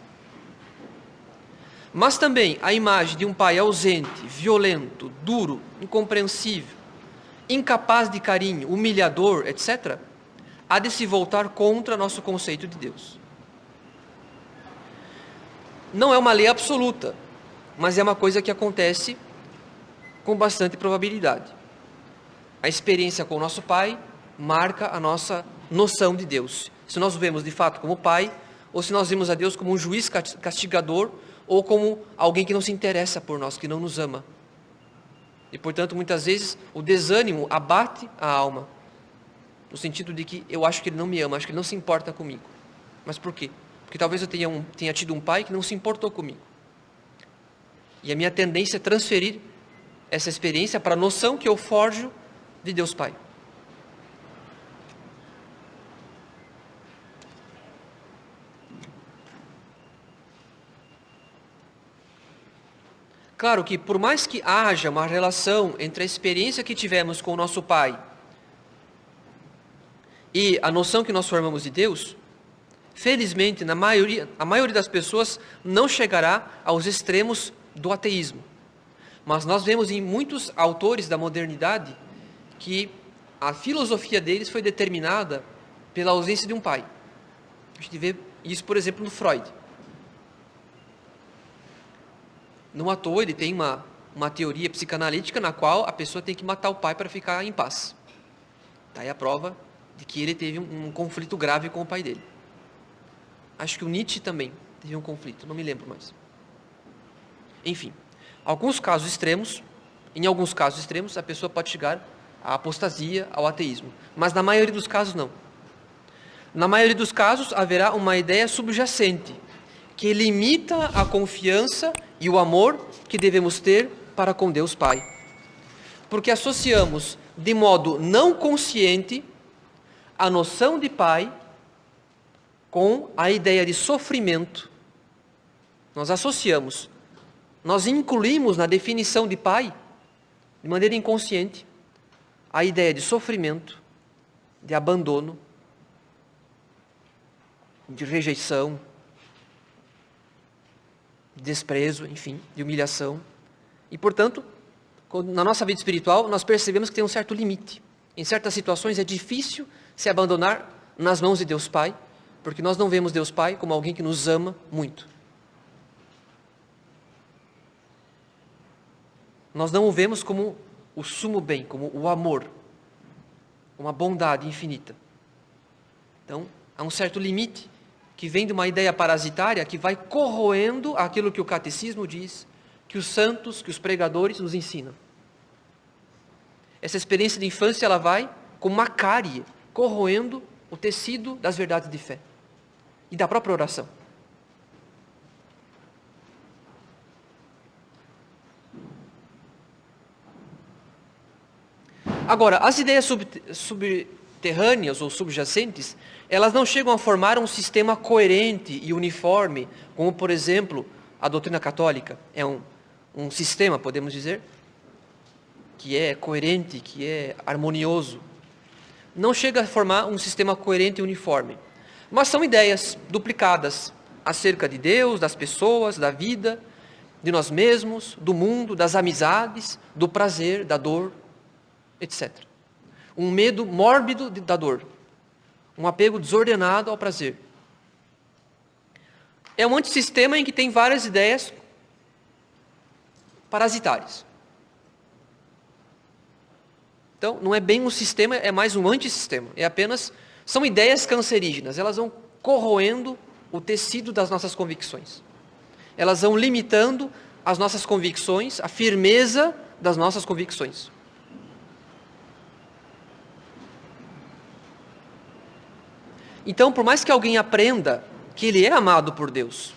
Mas também a imagem de um pai ausente, violento, duro, incompreensível, incapaz de carinho, humilhador, etc., há de se voltar contra nosso conceito de Deus. Não é uma lei absoluta, mas é uma coisa que acontece com bastante probabilidade. A experiência com o nosso pai marca a nossa noção de Deus. Se nós o vemos de fato como pai, ou se nós vemos a Deus como um juiz castigador, ou como alguém que não se interessa por nós, que não nos ama. E, portanto, muitas vezes o desânimo abate a alma, no sentido de que eu acho que ele não me ama, acho que ele não se importa comigo. Mas por quê? Porque talvez eu tenha tido um pai que não se importou comigo. E a minha tendência é transferir essa experiência para a noção que eu forjo de Deus Pai. Claro que por mais que haja uma relação entre a experiência que tivemos com o nosso Pai e a noção que nós formamos de Deus, felizmente, a maioria das pessoas não chegará aos extremos do ateísmo. Mas nós vemos em muitos autores da modernidade que a filosofia deles foi determinada pela ausência de um pai. A gente vê isso, por exemplo, no Freud. Não à toa ele tem uma teoria psicanalítica na qual a pessoa tem que matar o pai para ficar em paz. Daí a prova de que ele teve um conflito grave com o pai dele. Acho que o Nietzsche também teve um conflito, não me lembro mais. Enfim, em alguns casos extremos, a pessoa pode chegar à apostasia, ao ateísmo. Mas na maioria dos casos, não. Na maioria dos casos, haverá uma ideia subjacente, que limita a confiança e o amor que devemos ter para com Deus Pai. Porque associamos, de modo não consciente, a noção de Pai com a ideia de sofrimento. Nós associamos, nós incluímos na definição de Pai, de maneira inconsciente, a ideia de sofrimento, de abandono, de rejeição, de desprezo, enfim, de humilhação. E, portanto, na nossa vida espiritual, nós percebemos que tem um certo limite. Em certas situações é difícil se abandonar nas mãos de Deus Pai, porque nós não vemos Deus Pai como alguém que nos ama muito. Nós não o vemos como o sumo bem, como o amor, uma bondade infinita. Então, há um certo limite que vem de uma ideia parasitária que vai corroendo aquilo que o catecismo diz, que os santos, que os pregadores nos ensinam. Essa experiência de infância, ela vai como uma cárie, corroendo o tecido das verdades de fé e da própria oração. Agora, as ideias subterrâneas ou subjacentes, elas não chegam a formar um sistema coerente e uniforme, como, por exemplo, a doutrina católica. É um sistema, podemos dizer, que é coerente, que é harmonioso. Não chega a formar um sistema coerente e uniforme. Mas são ideias duplicadas acerca de Deus, das pessoas, da vida, de nós mesmos, do mundo, das amizades, do prazer, da dor, etc. Um medo mórbido da dor. Um apego desordenado ao prazer. É um antissistema em que tem várias ideias parasitárias. Então, não é bem um sistema, é mais um antissistema. São ideias cancerígenas. Elas vão corroendo o tecido das nossas convicções. Elas vão limitando as nossas convicções, a firmeza das nossas convicções. Então, por mais que alguém aprenda que ele é amado por Deus,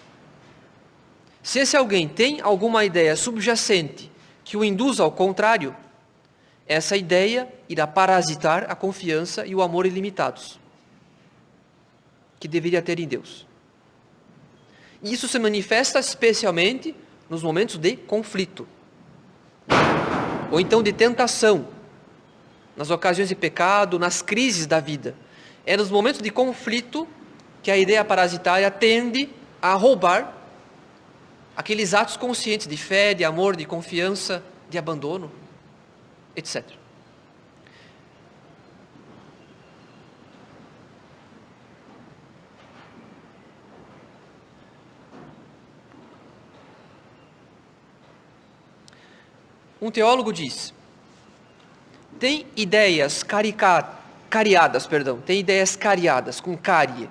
se esse alguém tem alguma ideia subjacente que o induz ao contrário, essa ideia irá parasitar a confiança e o amor ilimitados que deveria ter em Deus. E isso se manifesta especialmente nos momentos de conflito, ou então de tentação, nas ocasiões de pecado, nas crises da vida. É nos momentos de conflito que a ideia parasitária tende a roubar aqueles atos conscientes de fé, de amor, de confiança, de abandono, etc. Um teólogo diz: tem ideias cariadas, com carie,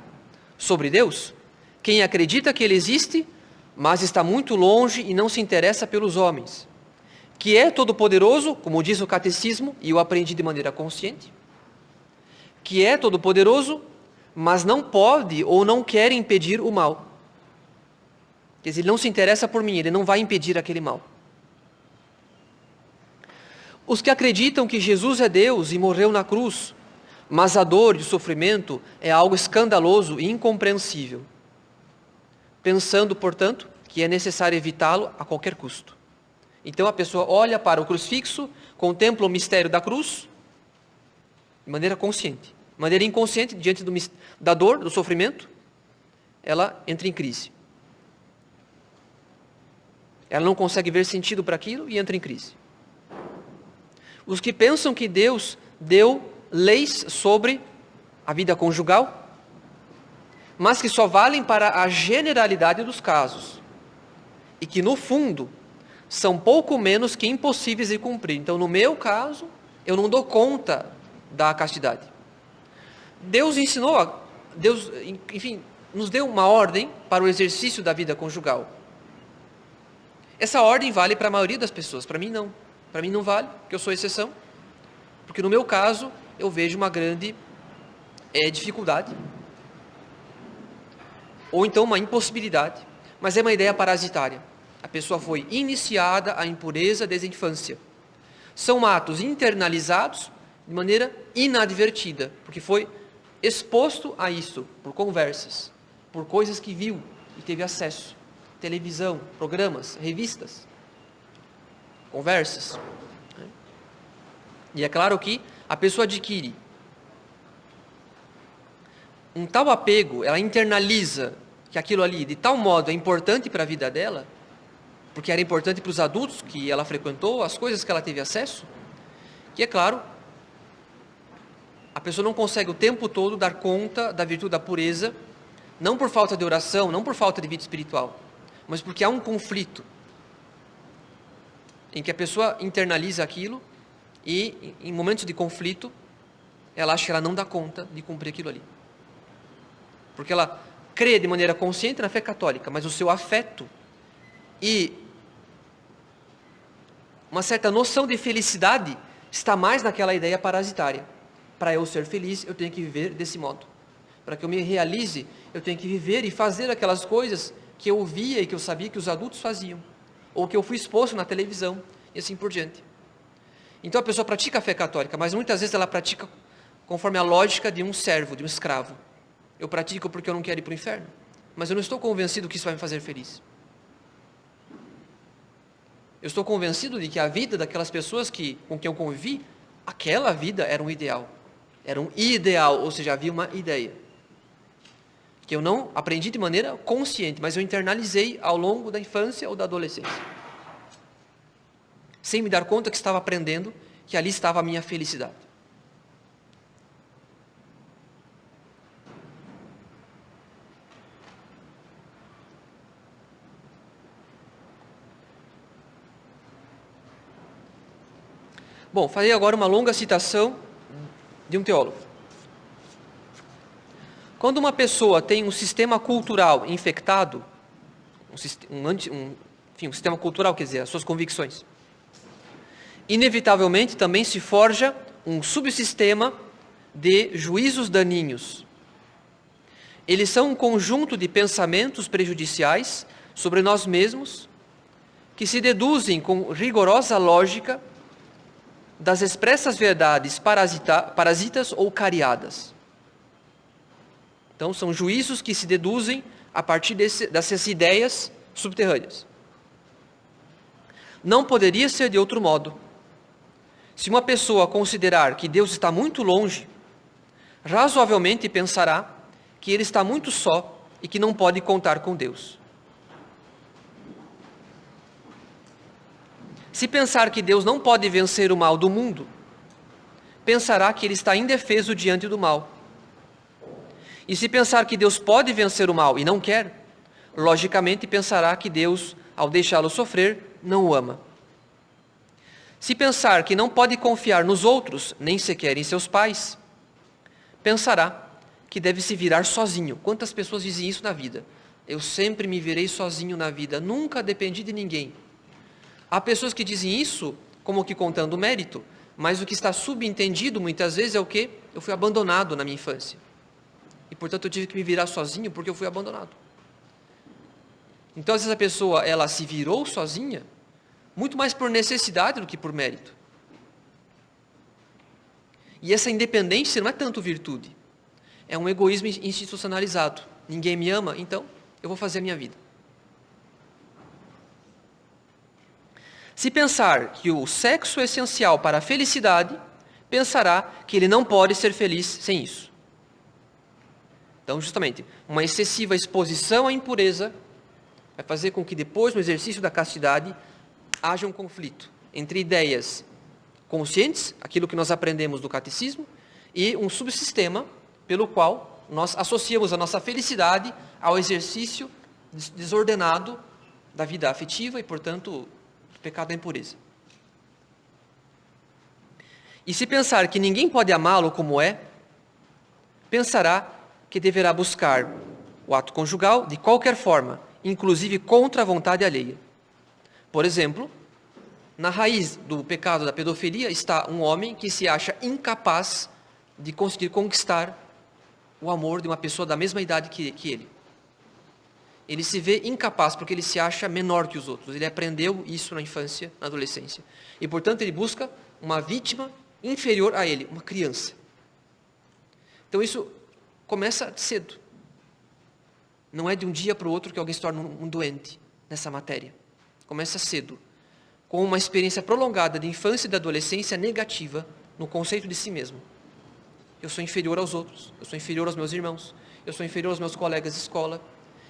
sobre Deus, quem acredita que Ele existe, mas está muito longe e não se interessa pelos homens, que é todo-poderoso, como diz o catecismo, e eu aprendi de maneira consciente, que é todo-poderoso, mas não pode ou não quer impedir o mal. Quer dizer, ele não se interessa por mim, ele não vai impedir aquele mal. Os que acreditam que Jesus é Deus e morreu na cruz, mas a dor e o sofrimento é algo escandaloso e incompreensível, pensando, portanto, que é necessário evitá-lo a qualquer custo. Então a pessoa olha para o crucifixo, contempla o mistério da cruz, de maneira consciente. De maneira inconsciente, diante da dor, do sofrimento, ela entra em crise. Ela não consegue ver sentido para aquilo e entra em crise. Os que pensam que Deus deu leis sobre a vida conjugal, mas que só valem para a generalidade dos casos, e que no fundo são pouco menos que impossíveis de cumprir. Então, no meu caso, eu não dou conta da castidade. Deus ensinou, enfim, nos deu uma ordem para o exercício da vida conjugal. Essa ordem vale para a maioria das pessoas, para mim não. Para mim não vale, porque eu sou exceção, porque no meu caso eu vejo uma grande dificuldade, ou então uma impossibilidade, mas é uma ideia parasitária. A pessoa foi iniciada à impureza desde a infância. São atos internalizados de maneira inadvertida, porque foi exposto a isso por conversas, por coisas que viu e teve acesso, televisão, programas, revistas, conversas. E é claro que a pessoa adquire um tal apego, ela internaliza que aquilo ali de tal modo é importante para a vida dela, porque era importante para os adultos que ela frequentou, as coisas que ela teve acesso, que é claro, a pessoa não consegue o tempo todo dar conta da virtude da pureza, não por falta de oração, não por falta de vida espiritual, mas porque há um conflito em que a pessoa internaliza aquilo e, em momentos de conflito, ela acha que ela não dá conta de cumprir aquilo ali. Porque ela crê de maneira consciente na fé católica, mas o seu afeto e uma certa noção de felicidade está mais naquela ideia parasitária. Para eu ser feliz, eu tenho que viver desse modo. Para que eu me realize, eu tenho que viver e fazer aquelas coisas que eu via e que eu sabia que os adultos faziam, ou que eu fui exposto na televisão, e assim por diante. Então a pessoa pratica a fé católica, mas muitas vezes ela pratica conforme a lógica de um servo, de um escravo. Eu pratico porque eu não quero ir para o inferno, mas eu não estou convencido que isso vai me fazer feliz. Eu estou convencido de que a vida daquelas pessoas com quem eu convivi, aquela vida era um ideal. Era um ideal, ou seja, havia uma ideia. Que eu não aprendi de maneira consciente, mas eu internalizei ao longo da infância ou da adolescência. Sem me dar conta que estava aprendendo, que ali estava a minha felicidade. Bom, farei agora uma longa citação de um teólogo. Quando uma pessoa tem um sistema cultural infectado, um sistema cultural, quer dizer, as suas convicções, inevitavelmente também se forja um subsistema de juízos daninhos, Eles são um conjunto de pensamentos prejudiciais sobre nós mesmos, que se deduzem com rigorosa lógica das expressas verdades parasitas ou cariadas. Então, são juízos que se deduzem a partir dessas ideias subterrâneas. Não poderia ser de outro modo. Se uma pessoa considerar que Deus está muito longe, razoavelmente pensará que ele está muito só e que não pode contar com Deus. Se pensar que Deus não pode vencer o mal do mundo, pensará que ele está indefeso diante do mal. E se pensar que Deus pode vencer o mal e não quer, logicamente pensará que Deus, ao deixá-lo sofrer, não o ama. Se pensar que não pode confiar nos outros, nem sequer em seus pais, pensará que deve se virar sozinho. Quantas pessoas dizem isso na vida? Eu sempre me virei sozinho na vida, nunca dependi de ninguém. Há pessoas que dizem isso como que contando mérito, mas o que está subentendido muitas vezes é o quê? Eu fui abandonado na minha infância. E portanto eu tive que me virar sozinho porque eu fui abandonado. Então às vezes a pessoa, ela se virou sozinha, muito mais por necessidade do que por mérito. E essa independência não é tanto virtude, é um egoísmo institucionalizado. Ninguém me ama, então eu vou fazer a minha vida. Se pensar que o sexo é essencial para a felicidade, pensará que ele não pode ser feliz sem isso. Então, justamente, uma excessiva exposição à impureza vai fazer com que depois, no exercício da castidade, haja um conflito entre ideias conscientes, aquilo que nós aprendemos do catecismo, e um subsistema pelo qual nós associamos a nossa felicidade ao exercício desordenado da vida afetiva e, portanto, do pecado da impureza. E se pensar que ninguém pode amá-lo como é, pensará que deverá buscar o ato conjugal de qualquer forma, inclusive contra a vontade alheia. Por exemplo, na raiz do pecado da pedofilia está um homem que se acha incapaz de conseguir conquistar o amor de uma pessoa da mesma idade que ele. Ele se vê incapaz porque ele se acha menor que os outros. Ele aprendeu isso na infância, na adolescência. E, portanto, ele busca uma vítima inferior a ele, uma criança. Então, isso começa cedo. Não é de um dia para o outro que alguém se torna um doente nessa matéria. Começa cedo, com uma experiência prolongada de infância e de adolescência negativa no conceito de si mesmo. Eu sou inferior aos outros, eu sou inferior aos meus irmãos, eu sou inferior aos meus colegas de escola,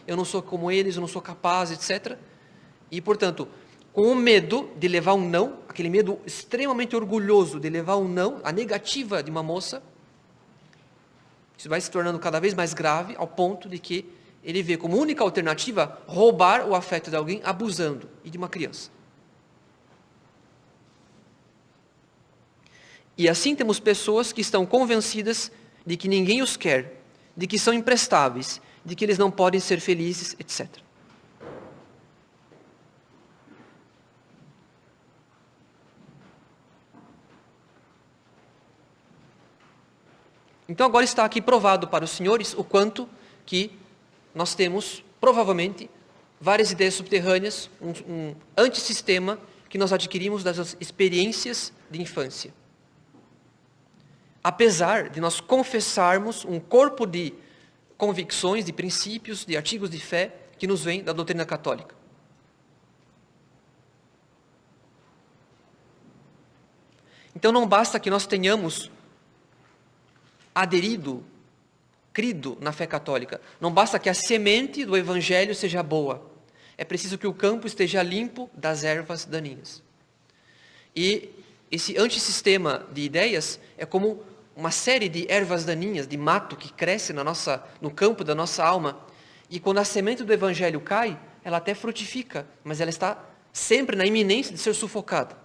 eu não sou como eles, eu não sou capaz, etc. E, portanto, com o medo de levar um não, aquele medo extremamente orgulhoso de levar um não, a negativa de uma moça, isso vai se tornando cada vez mais grave, ao ponto de que ele vê como única alternativa roubar o afeto de alguém abusando, e de uma criança. E assim temos pessoas que estão convencidas de que ninguém os quer, de que são imprestáveis, de que eles não podem ser felizes, etc. Então agora está aqui provado para os senhores o quanto que nós temos, provavelmente, várias ideias subterrâneas, um antissistema que nós adquirimos das experiências de infância. Apesar de nós confessarmos um corpo de convicções, de princípios, de artigos de fé que nos vem da doutrina católica. Então não basta que nós tenhamos aderido, crido na fé católica. Não basta que a semente do evangelho seja boa. É preciso que o campo esteja limpo das ervas daninhas. E esse antissistema de ideias é como uma série de ervas daninhas, de mato que cresce no campo da nossa alma. E quando a semente do evangelho cai, ela até frutifica, mas ela está sempre na iminência de ser sufocada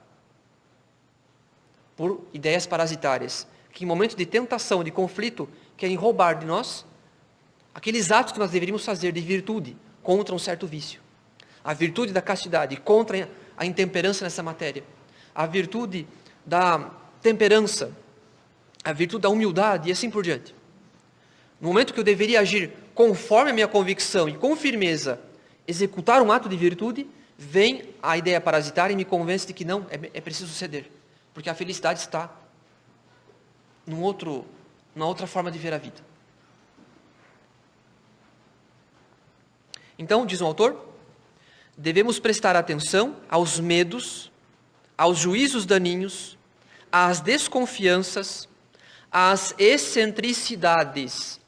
por ideias parasitárias, que em momentos de tentação, de conflito, querem roubar de nós aqueles atos que nós deveríamos fazer de virtude contra um certo vício. A virtude da castidade contra a intemperança nessa matéria. A virtude da temperança, a virtude da humildade e assim por diante. No momento que eu deveria agir conforme a minha convicção e com firmeza, executar um ato de virtude, vem a ideia parasitária e me convence de que não, é preciso ceder. Porque a felicidade está numa outra forma de ver a vida. Então, diz o autor, devemos prestar atenção aos medos, aos juízos daninhos, às desconfianças, às excentricidades.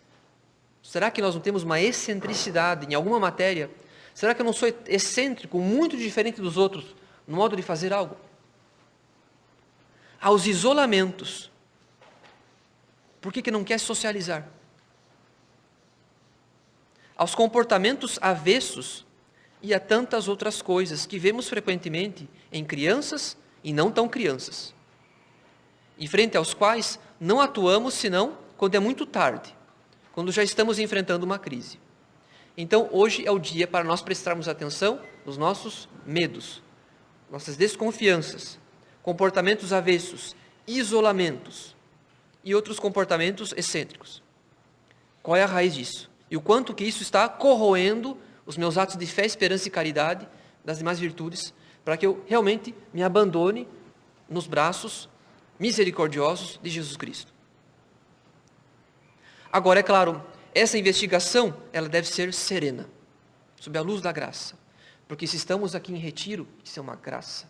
Será que nós não temos uma excentricidade em alguma matéria? Será que eu não sou excêntrico, muito diferente dos outros, no modo de fazer algo? Aos isolamentos. Por que não quer socializar? Aos comportamentos avessos e a tantas outras coisas que vemos frequentemente em crianças e não tão crianças, e frente aos quais não atuamos senão quando é muito tarde, quando já estamos enfrentando uma crise. Então, hoje é o dia para nós prestarmos atenção nos nossos medos, nossas desconfianças, comportamentos avessos, isolamentos e outros comportamentos excêntricos. Qual é a raiz disso? E o quanto que isso está corroendo os meus atos de fé, esperança e caridade, das demais virtudes, para que eu realmente me abandone nos braços misericordiosos de Jesus Cristo. Agora, é claro, essa investigação, ela deve ser serena, sob a luz da graça. Porque se estamos aqui em retiro, isso é uma graça.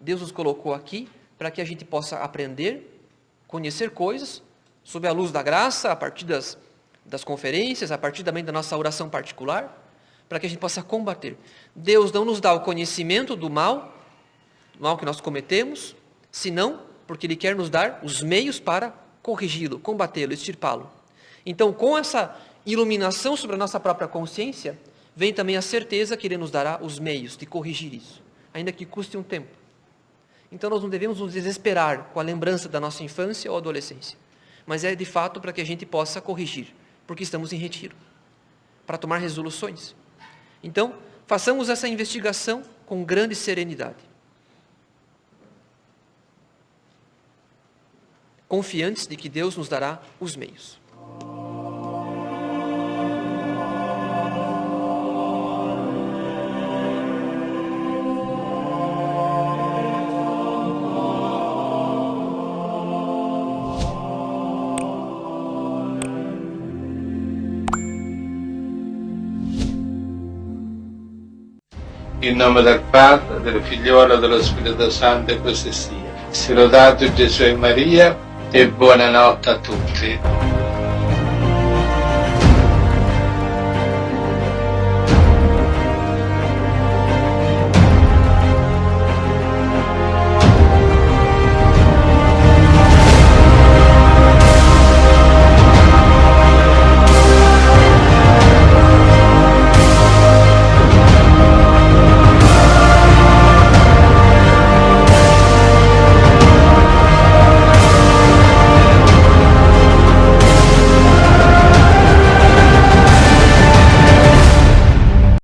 Deus nos colocou aqui para que a gente possa aprender, conhecer coisas, sob a luz da graça, a partir das conferências, a partir também da nossa oração particular, para que a gente possa combater. Deus não nos dá o conhecimento do mal que nós cometemos, senão porque Ele quer nos dar os meios para corrigi-lo, combatê-lo, extirpá-lo. Então, com essa iluminação sobre a nossa própria consciência, vem também a certeza que Ele nos dará os meios de corrigir isso, ainda que custe um tempo. Então, nós não devemos nos desesperar com a lembrança da nossa infância ou adolescência, mas é de fato para que a gente possa corrigir, porque estamos em retiro, para tomar resoluções. Então, façamos essa investigação com grande serenidade, confiantes de que Deus nos dará os meios. In nome del Padre, del Figliolo e dello Spirito Santo e così sia. Sia lodato Gesù e Maria e buonanotte a tutti.